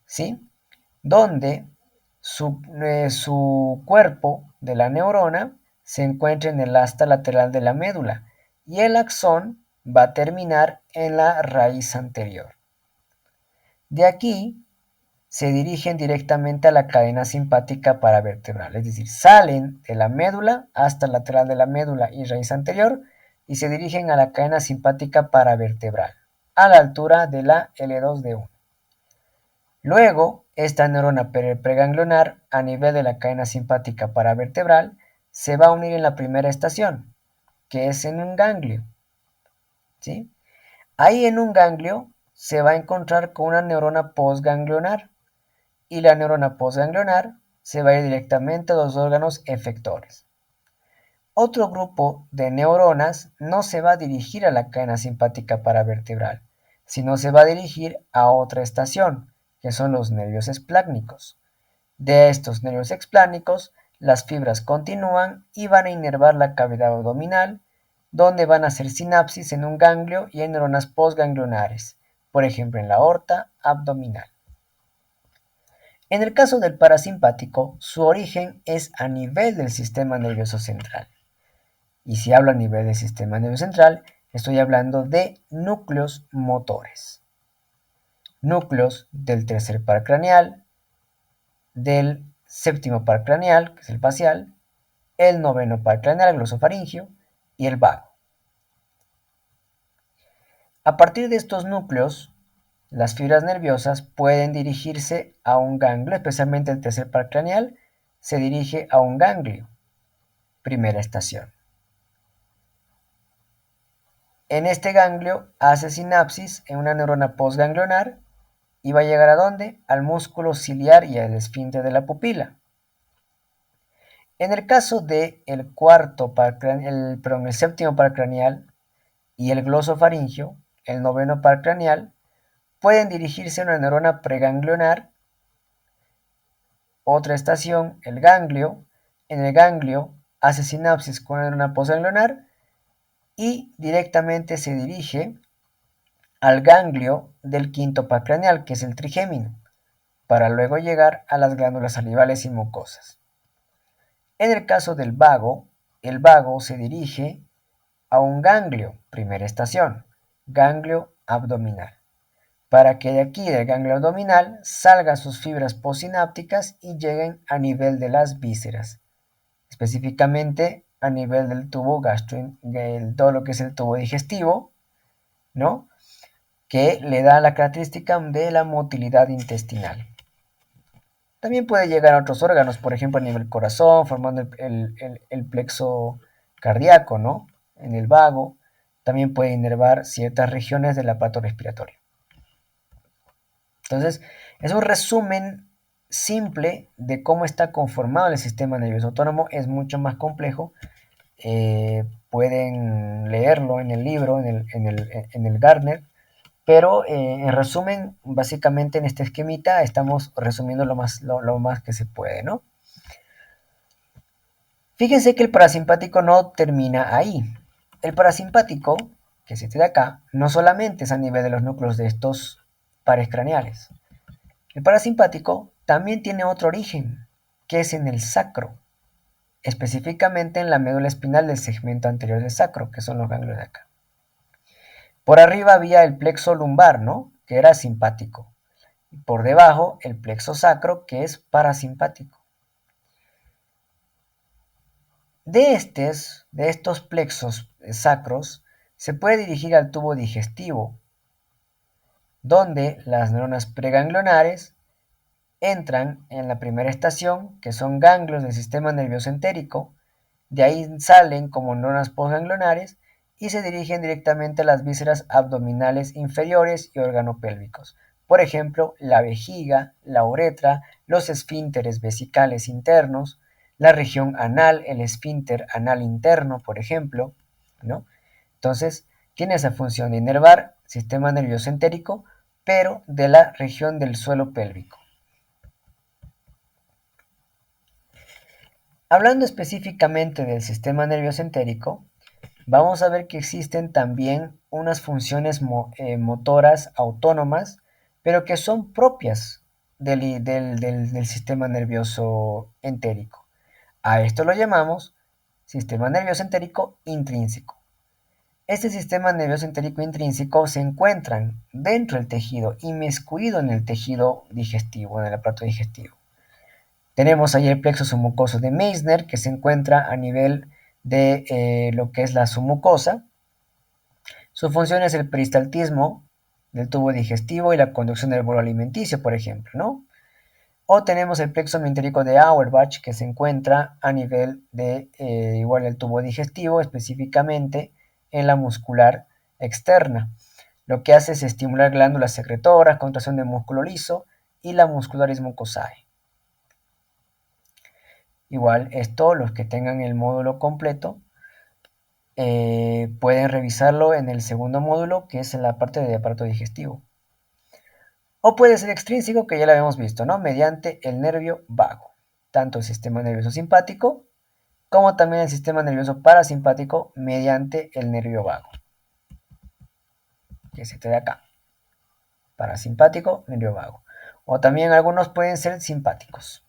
¿sí? Donde su cuerpo de la neurona se encuentra en el asta lateral de la médula y el axón va a terminar en la raíz anterior. De aquí se dirigen directamente a la cadena simpática paravertebral, es decir, salen de la médula hasta el lateral de la médula y raíz anterior y se dirigen a la cadena simpática paravertebral, a la altura de la L2D1. Luego, esta neurona preganglionar a nivel de la cadena simpática paravertebral se va a unir en la primera estación, que es en un ganglio, ¿sí? Ahí en un ganglio se va a encontrar con una neurona postganglionar, y la neurona postganglionar se va a ir directamente a los órganos efectores. Otro grupo de neuronas no se va a dirigir a la cadena simpática paravertebral, sino se va a dirigir a otra estación, que son los nervios esplácnicos. De estos nervios esplácnicos, las fibras continúan y van a inervar la cavidad abdominal, donde van a hacer sinapsis en un ganglio y en neuronas postganglionares, por ejemplo en la aorta abdominal. En el caso del parasimpático, su origen es a nivel del sistema nervioso central. Y si hablo a nivel del sistema nervioso central, estoy hablando de núcleos motores. Núcleos del tercer par craneal, del séptimo par craneal, que es el facial, el noveno par craneal, el glosofaringio, y el vago. A partir de estos núcleos, las fibras nerviosas pueden dirigirse a un ganglio, especialmente el tercer par craneal se dirige a un ganglio, primera estación. En este ganglio hace sinapsis en una neurona postganglionar y va a llegar ¿a dónde? Al músculo ciliar y al esfínter de la pupila. En el caso del el séptimo par craneal y el glosofaringio, el noveno par craneal, pueden dirigirse a una neurona preganglionar, otra estación, el ganglio. En el ganglio hace sinapsis con una neurona postganglionar y directamente se dirige al ganglio del quinto par craneal, que es el trigémino, para luego llegar a las glándulas salivales y mucosas. En el caso del vago, el vago se dirige a un ganglio, primera estación, ganglio abdominal, para que de aquí del ganglio abdominal salgan sus fibras postsinápticas y lleguen a nivel de las vísceras, específicamente a nivel del tubo todo lo que es el tubo digestivo, ¿no? Que le da la característica de la motilidad intestinal. También puede llegar a otros órganos, por ejemplo a nivel corazón, formando el plexo cardíaco, ¿no? En el vago. También puede inervar ciertas regiones del aparato respiratorio. Entonces, es un resumen simple de cómo está conformado el sistema nervioso autónomo. Es mucho más complejo. Pueden leerlo en el libro, en el Gardner. Pero en resumen, básicamente en este esquemita estamos resumiendo lo más que se puede, ¿no? Fíjense que el parasimpático no termina ahí. El parasimpático que es este de acá, no solamente es a nivel de los núcleos de estos pares craneales. El parasimpático también tiene otro origen, que es en el sacro, específicamente en la médula espinal del segmento anterior del sacro, que son los ganglios de acá. Por arriba había el plexo lumbar, ¿no? Que era simpático. Por debajo, el plexo sacro, que es parasimpático. De estos plexos sacros, se puede dirigir al tubo digestivo, donde las neuronas preganglionares entran en la primera estación, que son ganglios del sistema nervioso entérico, de ahí salen como neuronas postganglionares y se dirigen directamente a las vísceras abdominales inferiores y organopélvicos. Por ejemplo, la vejiga, la uretra, los esfínteres vesicales internos, la región anal, el esfínter anal interno, por ejemplo, ¿no? Entonces, tiene esa función de inervar sistema nervioso entérico, pero de la región del suelo pélvico. Hablando específicamente del sistema nervioso entérico, vamos a ver que existen también unas funciones motoras autónomas, pero que son propias del sistema nervioso entérico. A esto lo llamamos sistema nervioso entérico intrínseco. Este sistema nervioso entérico intrínseco se encuentra dentro del tejido, inmiscuido en el tejido digestivo, en el aparato digestivo. Tenemos ahí el plexo submucoso de Meissner, que se encuentra a nivel de lo que es la submucosa. Su función es el peristaltismo del tubo digestivo y la conducción del bolo alimenticio, por ejemplo, ¿no? O tenemos el plexo meentérico de Auerbach, que se encuentra a nivel de igual el tubo digestivo, específicamente en la muscular externa. Lo que hace es estimular glándulas secretoras, contracción de músculo liso y la muscularis mucosae. Igual esto, los que tengan el módulo completo, pueden revisarlo en el segundo módulo, que es en la parte de aparato digestivo. O puede ser extrínseco, que ya lo habíamos visto, ¿no? Mediante el nervio vago. Tanto el sistema nervioso simpático, como también el sistema nervioso parasimpático mediante el nervio vago. Que es este de acá. Parasimpático, nervio vago. O también algunos pueden ser simpáticos.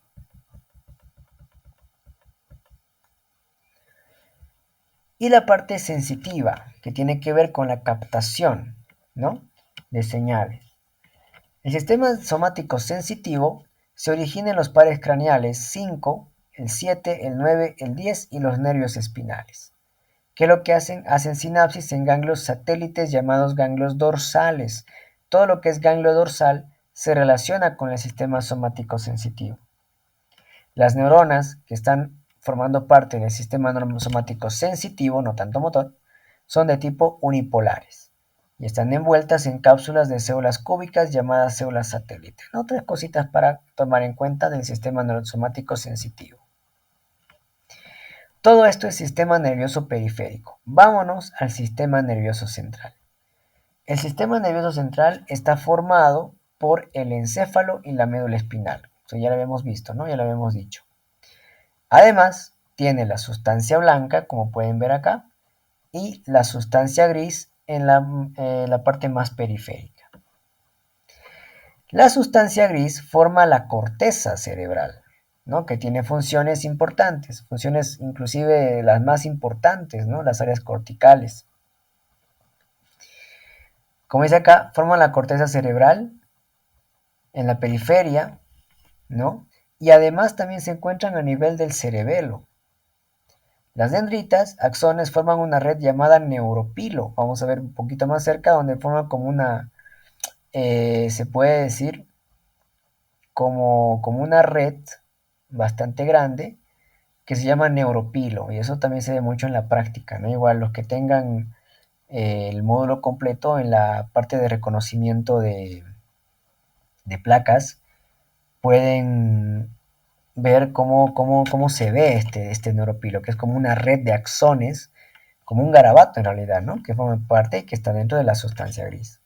Y la parte sensitiva, que tiene que ver con la captación, ¿no? De señales. El sistema somático sensitivo se origina en los pares craneales 5, el 7, el 9, el 10 y los nervios espinales. ¿Qué es lo que hacen? Hacen sinapsis en ganglios satélites llamados ganglios dorsales. Todo lo que es ganglio dorsal se relaciona con el sistema somático sensitivo. Las neuronas que están formando parte del sistema somático sensitivo, no tanto motor, son de tipo unipolares y están envueltas en cápsulas de células cúbicas llamadas células satélite. Otras cositas para tomar en cuenta del sistema neurosomático sensitivo. Todo esto es sistema nervioso periférico. Vámonos al sistema nervioso central. El sistema nervioso central está formado por el encéfalo y la médula espinal. Eso ya lo habíamos visto, ¿no? Ya lo habíamos dicho. Además, tiene la sustancia blanca, como pueden ver acá, y la sustancia gris en la parte más periférica. La sustancia gris forma la corteza cerebral, ¿no? Que tiene funciones importantes, funciones inclusive las más importantes, ¿no? Las áreas corticales. Como dice acá, forma la corteza cerebral en la periferia, ¿no? Y además también se encuentran a nivel del cerebelo. Las dendritas, axones, forman una red llamada neuropilo. Vamos a ver un poquito más cerca, donde forman como una, se puede decir, como una red bastante grande que se llama neuropilo. Y eso también se ve mucho en la práctica, ¿no? Igual los que tengan el módulo completo en la parte de reconocimiento de placas, pueden ver cómo se ve este neuropilo, que es como una red de axones, como un garabato en realidad, ¿no? Que forma parte y que está dentro de la sustancia gris.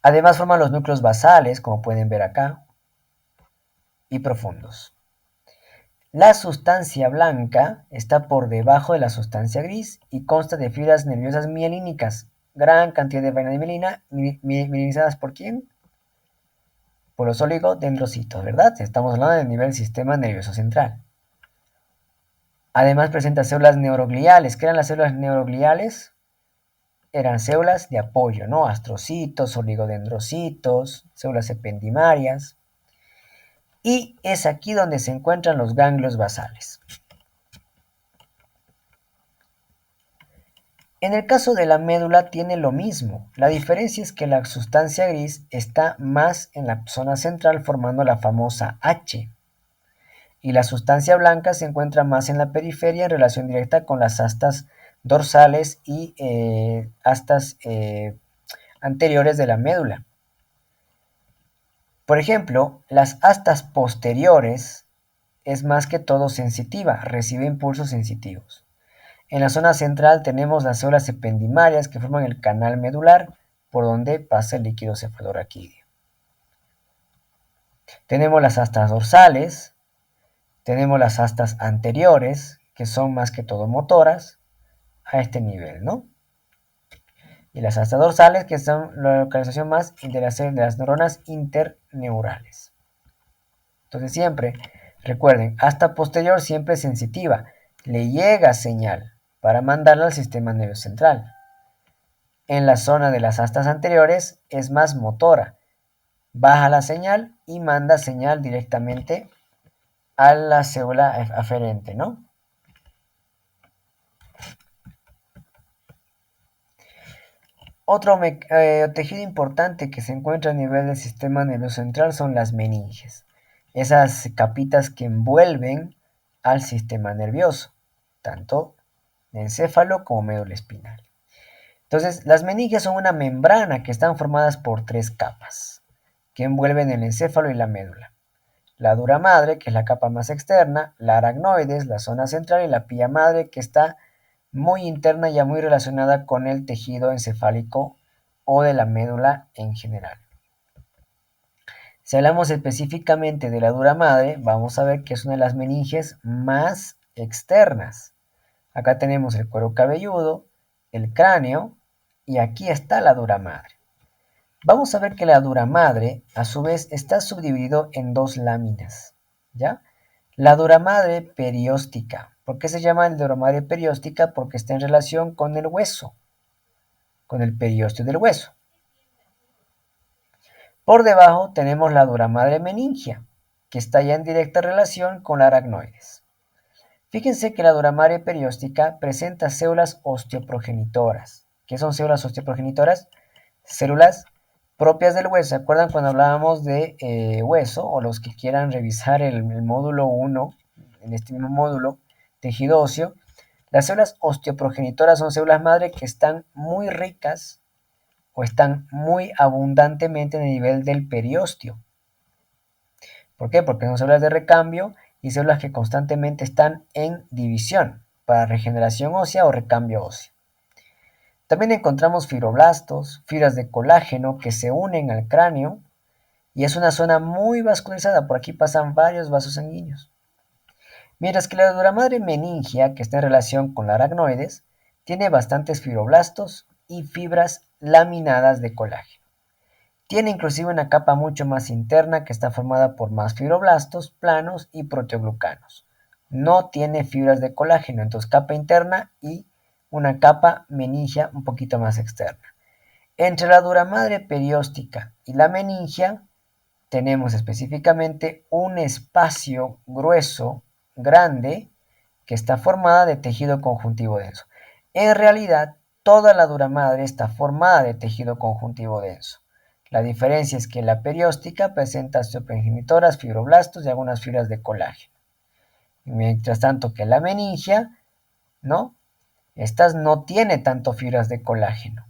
Además forman los núcleos basales, como pueden ver acá, y profundos. La sustancia blanca está por debajo de la sustancia gris y consta de fibras nerviosas mielínicas. Gran cantidad de vaina de mielina, mielinizadas ¿por quién? Por los oligodendrocitos, ¿verdad? Estamos hablando del nivel del sistema nervioso central. Además presenta células neurogliales. ¿Qué eran las células neurogliales? Eran células de apoyo, ¿no? Astrocitos, oligodendrocitos, células ependimarias. Y es aquí donde se encuentran los ganglios basales. En el caso de la médula tiene lo mismo. La diferencia es que la sustancia gris está más en la zona central formando la famosa H. Y la sustancia blanca se encuentra más en la periferia en relación directa con las astas dorsales y astas anteriores de la médula. Por ejemplo, las astas posteriores es más que todo sensitiva, recibe impulsos sensitivos. En la zona central tenemos las células ependimarias que forman el canal medular por donde pasa el líquido cefalorraquídeo. Tenemos las astas dorsales, tenemos las astas anteriores, que son más que todo motoras, a este nivel, ¿no? Y las astas dorsales, que son la localización más de las neuronas interneurales. Entonces siempre, recuerden, asta posterior siempre es sensitiva, le llega señal para mandarla al sistema nervioso central. En la zona de las astas anteriores es más motora, baja la señal y manda señal directamente a la célula aferente, ¿no? Otro tejido importante que se encuentra a nivel del sistema nervioso central son las meninges, esas capitas que envuelven al sistema nervioso, tanto encéfalo como médula espinal. Entonces, las meninges son una membrana que están formadas por tres capas que envuelven el encéfalo y la médula. La dura madre, que es la capa más externa, la aracnoides, la zona central, y la pía madre, que está muy interna y ya muy relacionada con el tejido encefálico o de la médula en general. Si hablamos específicamente de la dura madre, vamos a ver que es una de las meninges más externas. Acá tenemos el cuero cabelludo, el cráneo, y aquí está la dura madre. Vamos a ver que la dura madre, a su vez, está subdividido en dos láminas, ¿ya? La dura madre perióstica. ¿Por qué se llama la dura madre perióstica? Porque está en relación con el hueso, con el periósteo del hueso. Por debajo tenemos la dura madre meningia, que está ya en directa relación con la aracnoides. Fíjense que la dura madre perióstica presenta células osteoprogenitoras. ¿Qué son células osteoprogenitoras? Células propias del hueso. ¿Se acuerdan cuando hablábamos de hueso? O los que quieran revisar el módulo 1, en este mismo módulo, tejido óseo. Las células osteoprogenitoras son células madre que están muy ricas o están muy abundantemente en el nivel del periósteo. ¿Por qué? Porque son células de recambio y células que constantemente están en división para regeneración ósea o recambio óseo. También encontramos fibroblastos, fibras de colágeno que se unen al cráneo y es una zona muy vascularizada, por aquí pasan varios vasos sanguíneos. Mientras que la dura madre meningia, que está en relación con la aracnoides, tiene bastantes fibroblastos y fibras laminadas de colágeno. Tiene inclusive una capa mucho más interna que está formada por más fibroblastos planos y proteoglucanos. No tiene fibras de colágeno, entonces capa interna y una capa meningia un poquito más externa. Entre la dura madre perióstica y la meningia tenemos específicamente un espacio grueso, grande, que está formada de tejido conjuntivo denso. En realidad, toda la dura madre está formada de tejido conjuntivo denso. La diferencia es que la perióstica presenta osteoprogenitoras, fibroblastos y algunas fibras de colágeno. Mientras tanto que la meningia, ¿no? Estas no tiene tanto fibras de colágeno,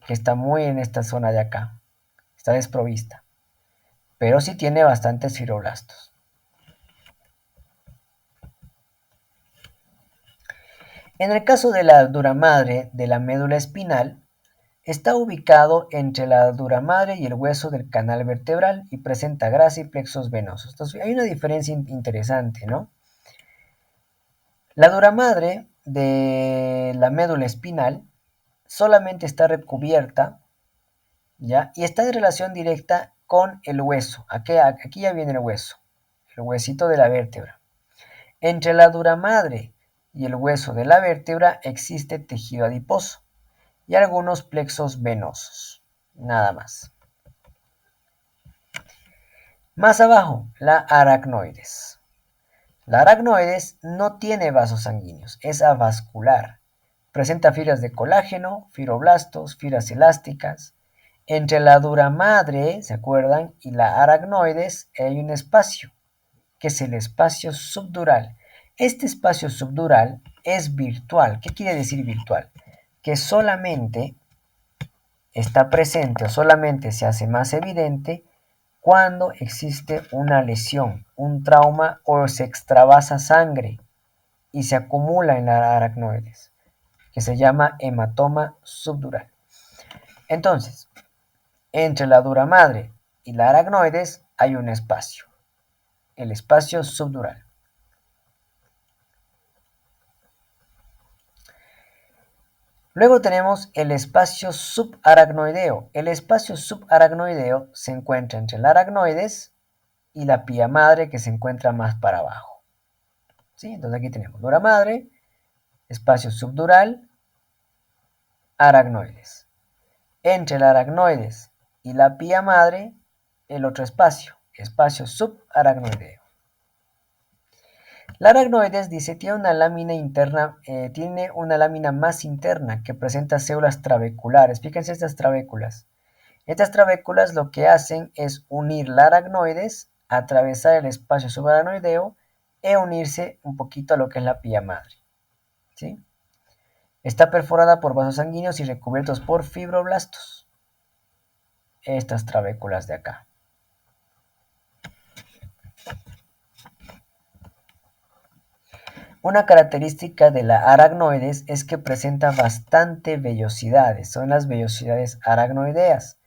que está muy en esta zona de acá. Está desprovista. Pero sí tiene bastantes fibroblastos. En el caso de la dura madre de la médula espinal, Está ubicado entre la dura madre y el hueso del canal vertebral y presenta grasa y plexos venosos. Entonces, hay una diferencia interesante, ¿no? La dura madre de la médula espinal solamente está recubierta, ¿ya? Y está en relación directa con el hueso. Aquí ya viene el hueso, el huesito de la vértebra. Entre la dura madre y el hueso de la vértebra existe tejido adiposo y algunos plexos venosos, nada más. Más abajo, la aracnoides. La aracnoides no tiene vasos sanguíneos, es avascular. Presenta fibras de colágeno, fibroblastos, fibras elásticas. Entre la dura madre, ¿se acuerdan? Y la aracnoides hay un espacio, que es el espacio subdural. Este espacio subdural es virtual. ¿Qué quiere decir virtual? Que solamente está presente o solamente se hace más evidente cuando existe una lesión, un trauma o se extravasa sangre y se acumula en la aracnoides, que se llama hematoma subdural. Entonces, entre la dura madre y la aracnoides hay un espacio, el espacio subdural. Luego tenemos el espacio subaracnoideo. El espacio subaracnoideo se encuentra entre la aracnoides y la pía madre, que se encuentra más para abajo. ¿Sí? Entonces aquí tenemos dura madre, espacio subdural, aracnoides. Entre la aracnoides y la pía madre, el otro espacio, espacio subaracnoideo. La aracnoides dice tiene una lámina interna, tiene una lámina más interna que presenta células trabeculares. Fíjense estas trabéculas. Estas trabéculas lo que hacen es unir la aracnoides, atravesar el espacio subaracnoideo e unirse un poquito a lo que es la pía madre. ¿Sí? Está perforada por vasos sanguíneos y recubiertos por fibroblastos. Estas trabéculas de acá. Una característica de la aracnoides es que presenta bastante vellosidades, son las vellosidades aracnoideas.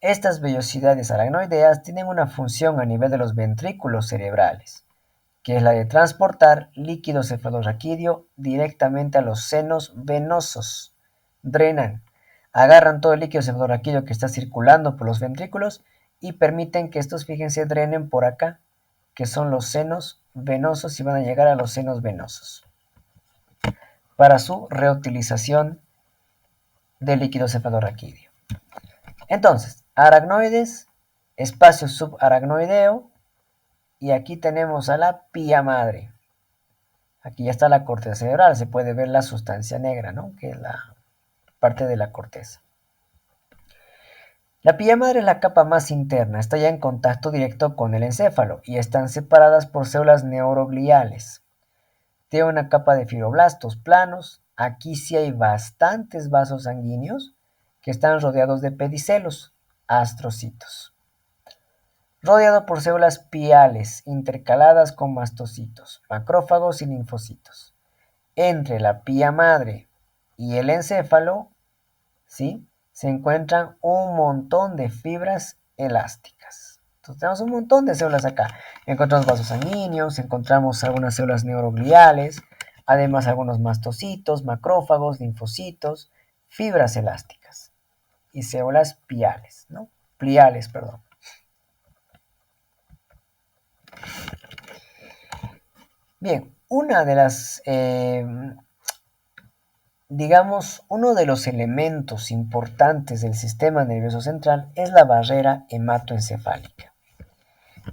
Estas vellosidades aracnoideas tienen una función a nivel de los ventrículos cerebrales, que es la de transportar líquido cefalorraquídeo directamente a los senos venosos. Drenan, agarran todo el líquido cefalorraquídeo que está circulando por los ventrículos y permiten que estos, fíjense, drenen por acá, que son los senos venosos y van a llegar a los senos venosos para su reutilización del líquido cefalorraquídeo. Entonces, aracnoides, espacio subaracnoideo, y aquí tenemos a la pía madre. Aquí ya está la corteza cerebral, se puede ver la sustancia negra, ¿no? Que es la parte de la corteza. La pía madre es la capa más interna, está ya en contacto directo con el encéfalo y están separadas por células neurogliales. Tiene una capa de fibroblastos planos. Aquí sí hay bastantes vasos sanguíneos que están rodeados de pedicelos, astrocitos. Rodeado por células piales intercaladas con mastocitos, macrófagos y linfocitos. Entre la pía madre y el encéfalo, ¿sí?, se encuentran un montón de fibras elásticas. Entonces tenemos un montón de células acá. Encontramos vasos sanguíneos, encontramos algunas células neurogliales, además algunos mastocitos, macrófagos, linfocitos, fibras elásticas y células piales, ¿no? Pliales, perdón. Bien, una de las digamos, uno de los elementos importantes del sistema nervioso central es la barrera hematoencefálica.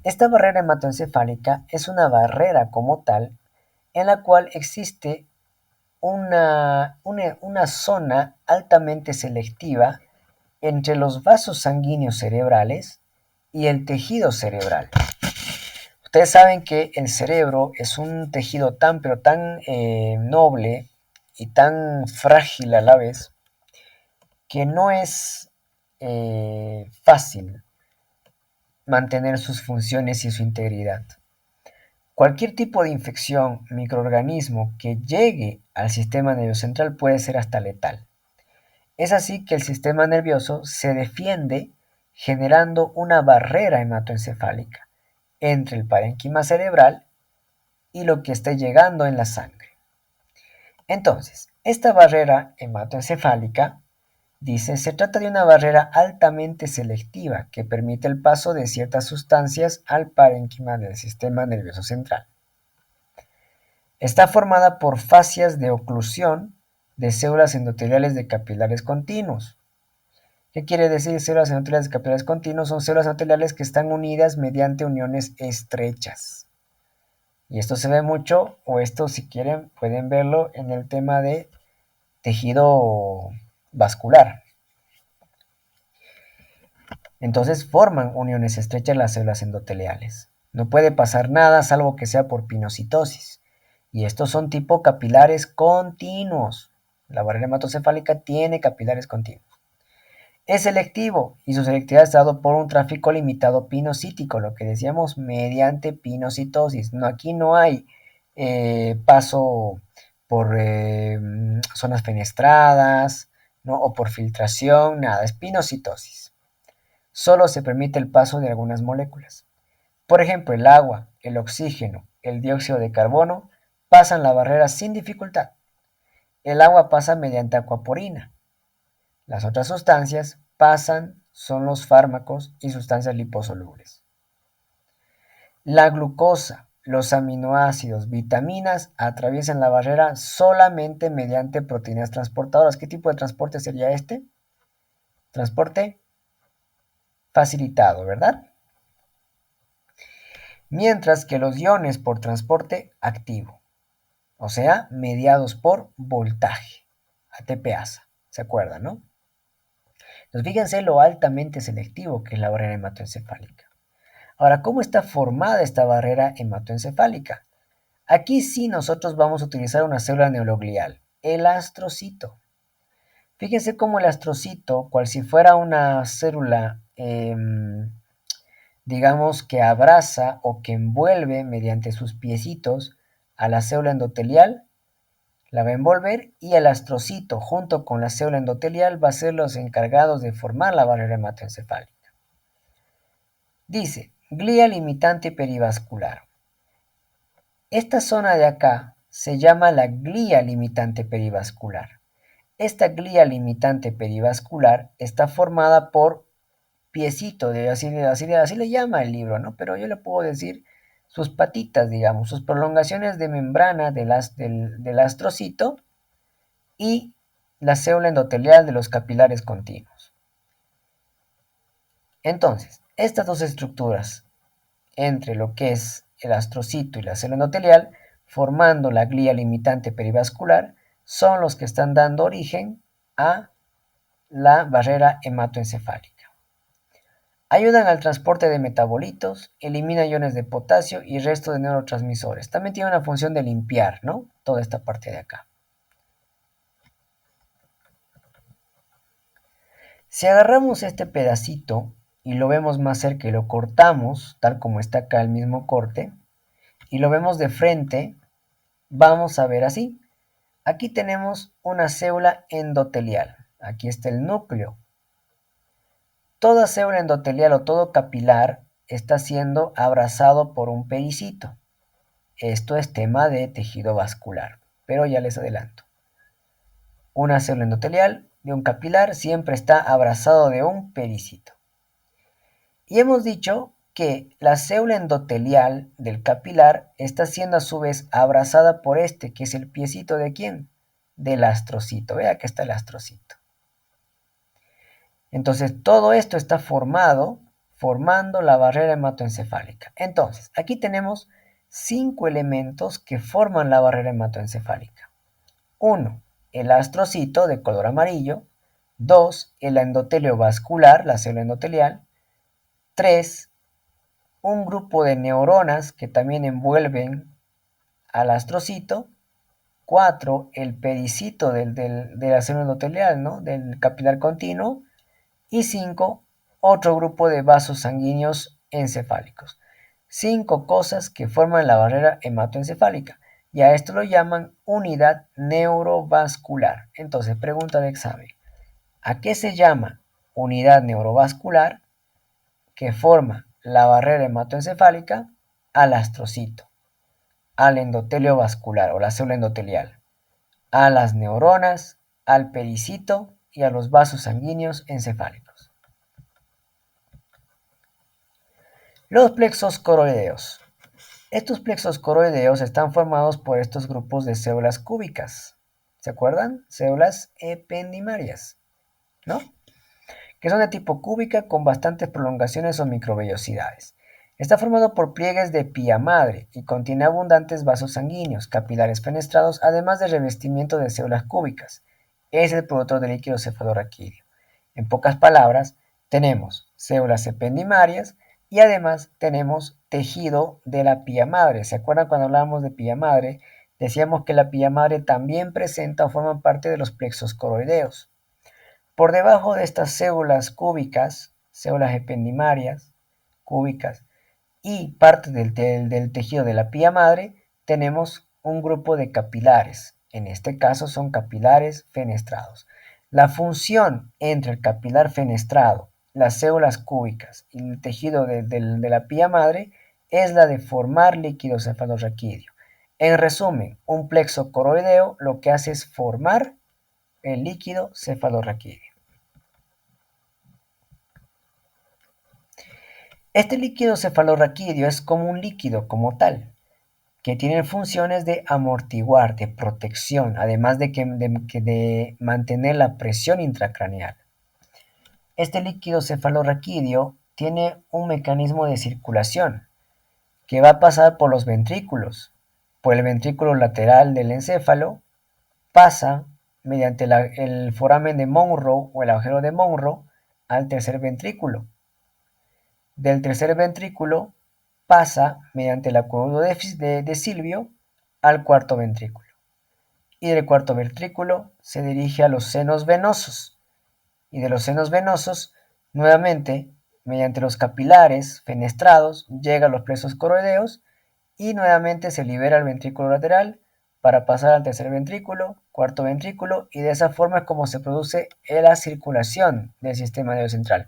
Esta barrera hematoencefálica es una barrera como tal en la cual existe una zona altamente selectiva entre los vasos sanguíneos cerebrales y el tejido cerebral. Ustedes saben que el cerebro es un tejido tan pero tan noble y tan frágil a la vez que no es fácil mantener sus funciones y su integridad. Cualquier tipo de infección, microorganismo que llegue al sistema nervioso central puede ser hasta letal. Es así que el sistema nervioso se defiende generando una barrera hematoencefálica entre el parénquima cerebral y lo que esté llegando en la sangre. Entonces, esta barrera hematoencefálica, dice, se trata de una barrera altamente selectiva que permite el paso de ciertas sustancias al parénquima del sistema nervioso central. Está formada por fascias de oclusión de células endoteliales de capilares continuos. ¿Qué quiere decir células endoteliales de capilares continuos? Son células endoteliales que están unidas mediante uniones estrechas. Y esto se ve mucho, o esto si quieren pueden verlo en el tema de tejido vascular. Entonces forman uniones estrechas las células endoteliales. No puede pasar nada salvo que sea por pinocitosis. Y estos son tipo capilares continuos. La barrera hematocefálica tiene capilares continuos. Es selectivo y su selectividad está dado por un tráfico limitado pinocítico, lo que decíamos mediante pinocitosis. No, aquí no hay paso por zonas fenestradas, ¿no? O por filtración, nada, es pinocitosis. Solo se permite el paso de algunas moléculas. Por ejemplo, el agua, el oxígeno, el dióxido de carbono pasan la barrera sin dificultad. El agua pasa mediante acuaporina. Las otras sustancias pasan son los fármacos y sustancias liposolubles. La glucosa, los aminoácidos, vitaminas atraviesan la barrera solamente mediante proteínas transportadoras. ¿Qué tipo de transporte sería este? Transporte facilitado, ¿verdad? Mientras que los iones por transporte activo, o sea, mediados por voltaje, ATPasa, ¿se acuerdan, no? Entonces, fíjense lo altamente selectivo que es la barrera hematoencefálica. Ahora, ¿cómo está formada esta barrera hematoencefálica? Aquí sí nosotros vamos a utilizar una célula neuroglial, el astrocito. Fíjense cómo el astrocito, cual si fuera una célula, digamos que abraza o que envuelve mediante sus piecitos a la célula endotelial, la va a envolver y el astrocito junto con la célula endotelial va a ser los encargados de formar la barrera hematoencefálica. Dice, glía limitante perivascular. Esta zona de acá se llama la glía limitante perivascular. Esta glía limitante perivascular está formada por piecito, así le llama el libro, ¿no? Pero yo le puedo decir sus patitas, digamos, sus prolongaciones de membrana del astrocito y la célula endotelial de los capilares continuos. Entonces, estas dos estructuras, entre lo que es el astrocito y la célula endotelial, formando la glía limitante perivascular, son los que están dando origen a la barrera hematoencefálica. Ayudan al transporte de metabolitos, elimina iones de potasio y resto de neurotransmisores. También tiene una función de limpiar, ¿no? Toda esta parte de acá. Si agarramos este pedacito y lo vemos más cerca y lo cortamos, tal como está acá el mismo corte, y lo vemos de frente, vamos a ver así. Aquí tenemos una célula endotelial. Aquí está el núcleo. Toda célula endotelial o todo capilar está siendo abrazado por un pericito. Esto es tema de tejido vascular, pero ya les adelanto. Una célula endotelial de un capilar siempre está abrazado de un pericito. Y hemos dicho que la célula endotelial del capilar está siendo a su vez abrazada por este, que es el piecito de ¿quién? Del astrocito. Vea que está el astrocito. Entonces, todo esto está formando la barrera hematoencefálica. Entonces, aquí tenemos 5 elementos que forman la barrera hematoencefálica. 1. El astrocito de color amarillo. 2. El endotelio vascular, la célula endotelial. 3. Un grupo de neuronas que también envuelven al astrocito. 4. El pericito de la célula endotelial, ¿no? Del capilar continuo. Y 5. Otro grupo de vasos sanguíneos encefálicos. 5 cosas que forman la barrera hematoencefálica. Y a esto lo llaman unidad neurovascular. Entonces, pregunta de examen. ¿A qué se llama unidad neurovascular que forma la barrera hematoencefálica? Al astrocito, al endotelio vascular o la célula endotelial, a las neuronas, al pericito y a los vasos sanguíneos encefálicos. Los plexos coroideos. Estos plexos coroideos están formados por estos grupos de células cúbicas. ¿Se acuerdan? Células ependimarias, ¿no? Que son de tipo cúbica con bastantes prolongaciones o microvellosidades. Está formado por pliegues de pía madre y contiene abundantes vasos sanguíneos, capilares fenestrados, además de revestimiento de células cúbicas. Es el productor del líquido cefalorraquídeo. En pocas palabras, tenemos células ependimarias y además tenemos tejido de la pía madre. ¿Se acuerdan cuando hablábamos de pía madre? Decíamos que la pía madre también presenta o forma parte de los plexos coroideos. Por debajo de estas células cúbicas, células ependimarias cúbicas y parte del tejido de la pía madre, tenemos un grupo de capilares. En este caso son capilares fenestrados. La función entre el capilar fenestrado, las células cúbicas y el tejido de la pía madre es la de formar líquido cefalorraquídeo. En resumen, un plexo coroideo lo que hace es formar el líquido cefalorraquídeo. Este líquido cefalorraquídeo es como un líquido como tal, que tiene funciones de amortiguar, de protección, además de mantener la presión intracraneal. Este líquido cefalorraquídeo tiene un mecanismo de circulación que va a pasar por los ventrículos, por el ventrículo lateral del encéfalo, pasa mediante el foramen de Monro o el agujero de Monro al tercer ventrículo. Del tercer ventrículo pasa mediante el acueducto de Silvio al cuarto ventrículo. Y del cuarto ventrículo se dirige a los senos venosos. Y de los senos venosos, nuevamente, mediante los capilares fenestrados, llega a los plexos coroideos y nuevamente se libera el ventrículo lateral para pasar al tercer ventrículo, cuarto ventrículo, y de esa forma es como se produce la circulación del sistema nervioso central.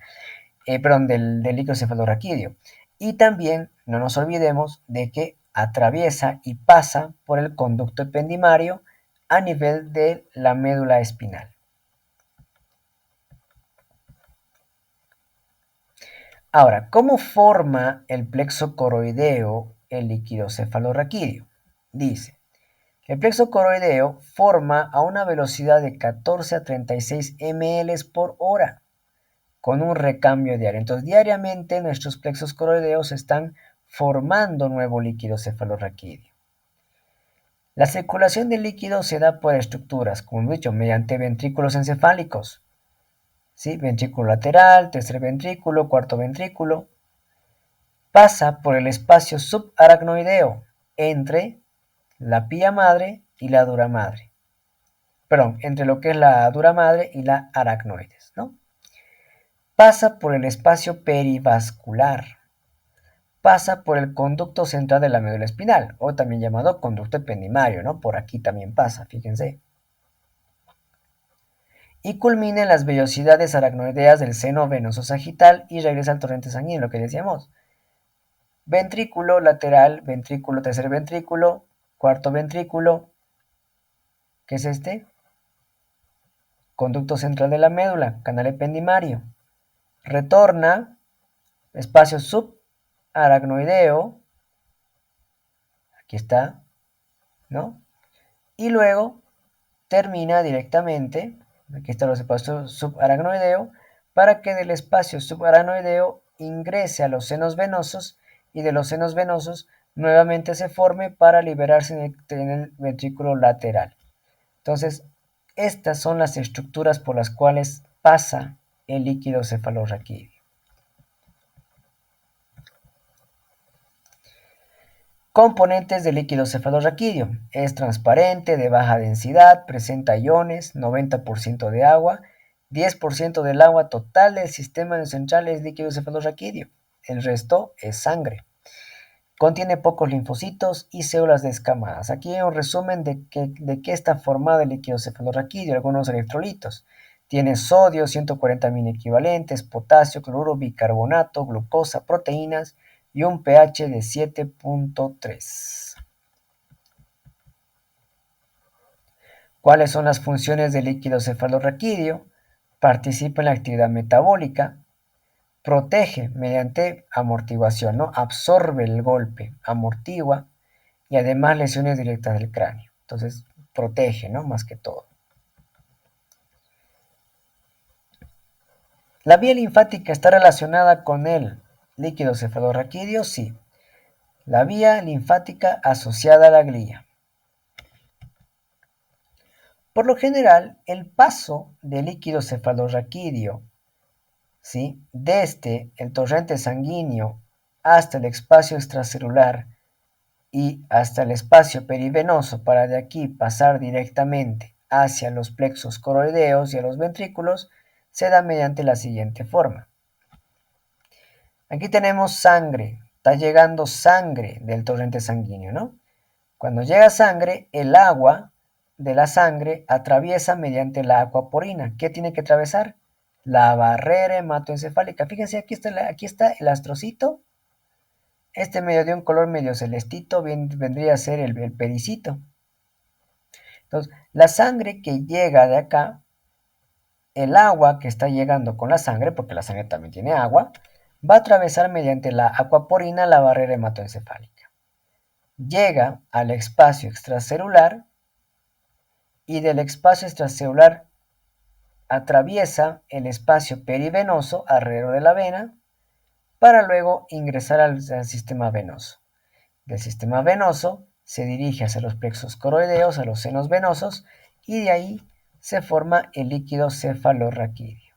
Del líquido cefalorraquídeo. Y también no nos olvidemos de que atraviesa y pasa por el conducto ependimario a nivel de la médula espinal. Ahora, ¿cómo forma el plexo coroideo el líquido cefalorraquídeo? Dice, el plexo coroideo forma a una velocidad de 14 a 36 ml por hora, con un recambio diario. Entonces, diariamente nuestros plexos coroideos están formando nuevo líquido cefalorraquídeo. La circulación del líquido se da por estructuras, como he dicho, mediante ventrículos encefálicos. ¿Sí? Ventrículo lateral, tercer ventrículo, cuarto ventrículo. Pasa por el espacio subaracnoideo entre la pía madre y la dura madre. Perdón, entre lo que es la dura madre y la aracnoides, ¿no? Pasa por el espacio perivascular, pasa por el conducto central de la médula espinal, o también llamado conducto ependimario, ¿no? Por aquí también pasa, fíjense. Y culmina en las vellosidades aracnoideas del seno venoso sagital y regresa al torrente sanguíneo, lo que decíamos. Ventrículo lateral, ventrículo, tercer ventrículo, cuarto ventrículo, ¿qué es este? Conducto central de la médula, canal ependimario. Retorna, espacio subaracnoideo, aquí está, ¿no? Y luego termina directamente, aquí están los espacios subaracnoideo, para que del espacio subaracnoideo ingrese a los senos venosos y de los senos venosos nuevamente se forme para liberarse en el ventrículo lateral. Entonces, estas son las estructuras por las cuales pasa el líquido cefalorraquídeo. Componentes del líquido cefalorraquídeo. Es transparente, de baja densidad, presenta iones, 90% de agua, 10% del agua total del sistema central es líquido cefalorraquídeo. El resto es sangre. Contiene pocos linfocitos y células descamadas. Aquí hay un resumen de qué está formado el líquido cefalorraquídeo, algunos electrolitos. Tiene sodio, 140 mil equivalentes, potasio, cloruro, bicarbonato, glucosa, proteínas y un pH de 7.3. ¿Cuáles son las funciones del líquido cefalorraquídeo? Participa en la actividad metabólica, protege mediante amortiguación, ¿no? Absorbe el golpe, amortigua y además lesiones directas del cráneo. Entonces, protege, ¿no? Más que todo. ¿La vía linfática está relacionada con el líquido cefalorraquídeo? Sí. La vía linfática asociada a la glía. Por lo general, el paso del líquido cefalorraquídeo, ¿sí?, desde el torrente sanguíneo hasta el espacio extracelular y hasta el espacio perivenoso para de aquí pasar directamente hacia los plexos coroideos y a los ventrículos, se da mediante la siguiente forma. Aquí tenemos sangre, está llegando sangre del torrente sanguíneo, ¿no? Cuando llega sangre, el agua de la sangre atraviesa mediante la aquaporina. ¿Qué tiene que atravesar? La barrera hematoencefálica. Fíjense, aquí está el astrocito. Este medio de un color medio celestito vendría a ser el pericito. Entonces, la sangre que llega de acá, el agua que está llegando con la sangre, porque la sangre también tiene agua, va a atravesar mediante la aquaporina la barrera hematoencefálica. Llega al espacio extracelular y del espacio extracelular atraviesa el espacio perivenoso alrededor de la vena para luego ingresar al sistema venoso. Del sistema venoso se dirige hacia los plexos coroideos, a los senos venosos, y de ahí se forma el líquido cefalorraquídeo.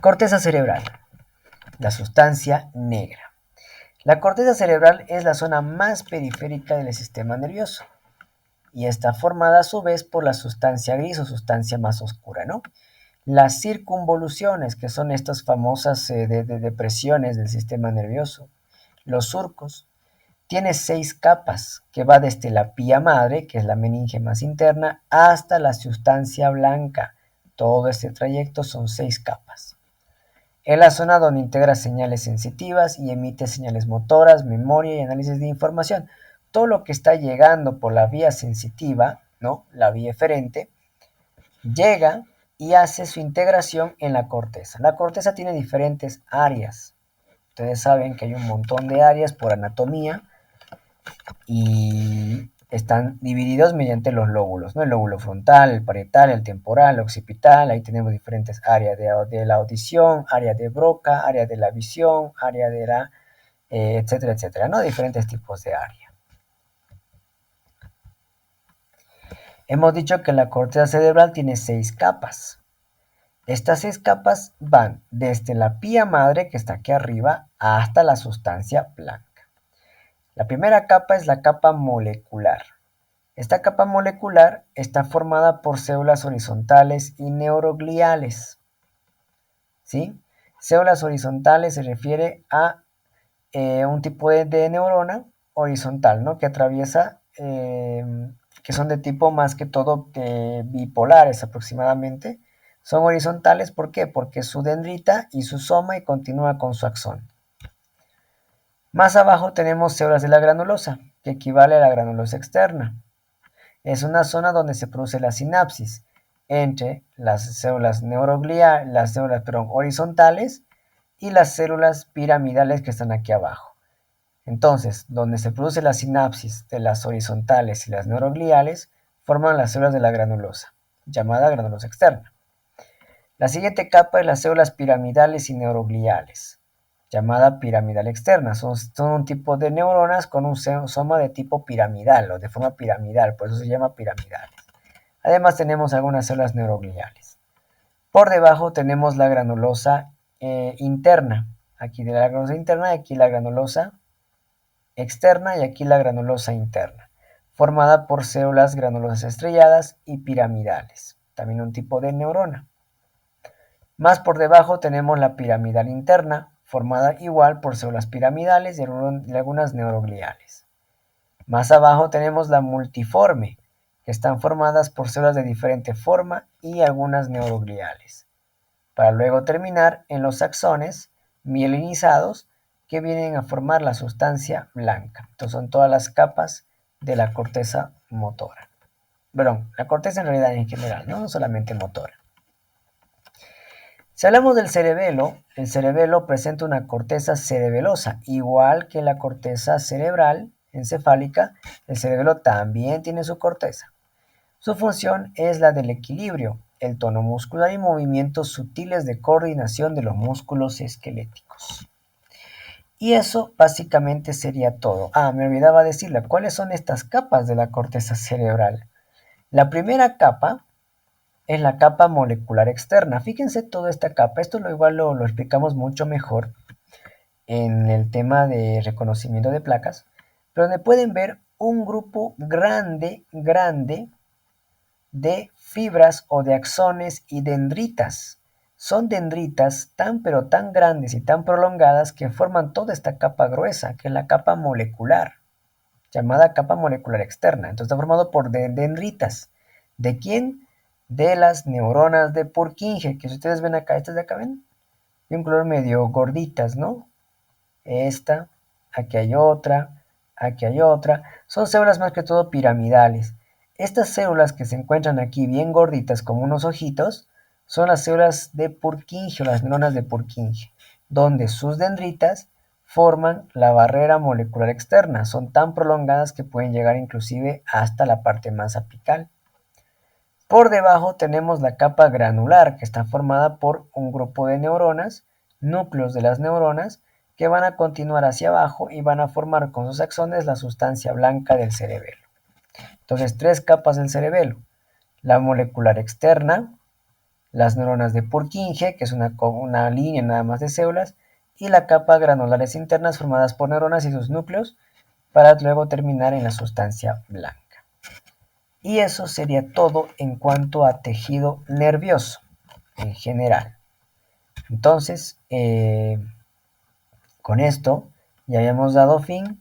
Corteza cerebral, la sustancia negra. La corteza cerebral es la zona más periférica del sistema nervioso y está formada a su vez por la sustancia gris o sustancia más oscura, ¿no? Las circunvoluciones, que son estas famosas depresiones del sistema nervioso. Los surcos. Tiene 6 capas, que va desde la pía madre, que es la meninge más interna, hasta la sustancia blanca. Todo este trayecto son 6 capas. Es la zona donde integra señales sensitivas y emite señales motoras, memoria y análisis de información. Todo lo que está llegando por la vía sensitiva, ¿no?, la vía eferente, llega y hace su integración en la corteza. La corteza tiene diferentes áreas. Ustedes saben que hay un montón de áreas por anatomía y están divididos mediante los lóbulos, ¿no? El lóbulo frontal, el parietal, el temporal, el occipital. Ahí tenemos diferentes áreas de la audición, área de Broca, área de la visión, área de la, etcétera, etcétera, ¿no? Diferentes tipos de área. Hemos dicho que la corteza cerebral tiene 6 capas. Estas 6 capas van desde la pía madre, que está aquí arriba, hasta la sustancia blanca. La primera capa es la capa molecular. Esta capa molecular está formada por células horizontales y neurogliales. ¿Sí? Células horizontales se refiere a un tipo de neurona horizontal, ¿no?, que atraviesa, que son de tipo más que todo bipolares aproximadamente. Son horizontales, ¿por qué? Porque su dendrita y su soma y continúa con su axón. Más abajo tenemos células de la granulosa, que equivale a la granulosa externa. Es una zona donde se produce la sinapsis entre las células horizontales y las células piramidales que están aquí abajo. Entonces, donde se produce la sinapsis de las horizontales y las neurogliales, forman las células de la granulosa, llamada granulosa externa. La siguiente capa es las células piramidales y neurogliales, llamada piramidal externa. Son un tipo de neuronas con un soma de tipo piramidal o de forma piramidal, por eso se llama piramidales. Además tenemos algunas células neurogliales. Por debajo tenemos la granulosa interna. Aquí de la granulosa interna, aquí la granulosa externa y aquí la granulosa interna, formada por células granulosas estrelladas y piramidales, también un tipo de neurona. Más por debajo tenemos la piramidal interna, formada igual por células piramidales y algunas neurogliales. Más abajo tenemos la multiforme, que están formadas por células de diferente forma y algunas neurogliales, para luego terminar en los axones mielinizados que vienen a formar la sustancia blanca. Entonces son todas las capas de la corteza motora. Perdón, la corteza en realidad en general, no solamente motora. Si hablamos del cerebelo, el cerebelo presenta una corteza cerebelosa, igual que la corteza cerebral encefálica, el cerebelo también tiene su corteza. Su función es la del equilibrio, el tono muscular y movimientos sutiles de coordinación de los músculos esqueléticos. Y eso básicamente sería todo. Me olvidaba decirle, ¿cuáles son estas capas de la corteza cerebral? La primera capa es la capa molecular externa. Fíjense toda esta capa, esto igual lo explicamos mucho mejor en el tema de reconocimiento de placas, pero donde pueden ver un grupo grande de fibras o de axones y dendritas. Son dendritas pero tan grandes y tan prolongadas que forman toda esta capa gruesa, que es la capa molecular, llamada capa molecular externa. Entonces está formado por dendritas. ¿De quién? De las neuronas de Purkinje, que si ustedes ven acá, estas de acá, ¿ven? De un color medio gorditas, ¿no? Esta, aquí hay otra, aquí hay otra. Son células más que todo piramidales. Estas células que se encuentran aquí bien gorditas como unos ojitos, son las células de Purkinje o las neuronas de Purkinje, donde sus dendritas forman la barrera molecular externa. Son tan prolongadas que pueden llegar inclusive hasta la parte más apical. Por debajo tenemos la capa granular, que está formada por un grupo de neuronas, núcleos de las neuronas, que van a continuar hacia abajo y van a formar con sus axones la sustancia blanca del cerebelo. Entonces, tres capas del cerebelo: la molecular externa, las neuronas de Purkinje, que es una línea nada más de células, y la capa granulares internas formadas por neuronas y sus núcleos, para luego terminar en la sustancia blanca. Y eso sería todo en cuanto a tejido nervioso en general. Entonces, con esto ya habíamos dado fin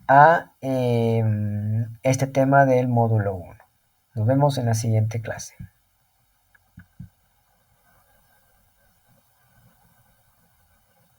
a este tema del módulo 1. Nos vemos en la siguiente clase.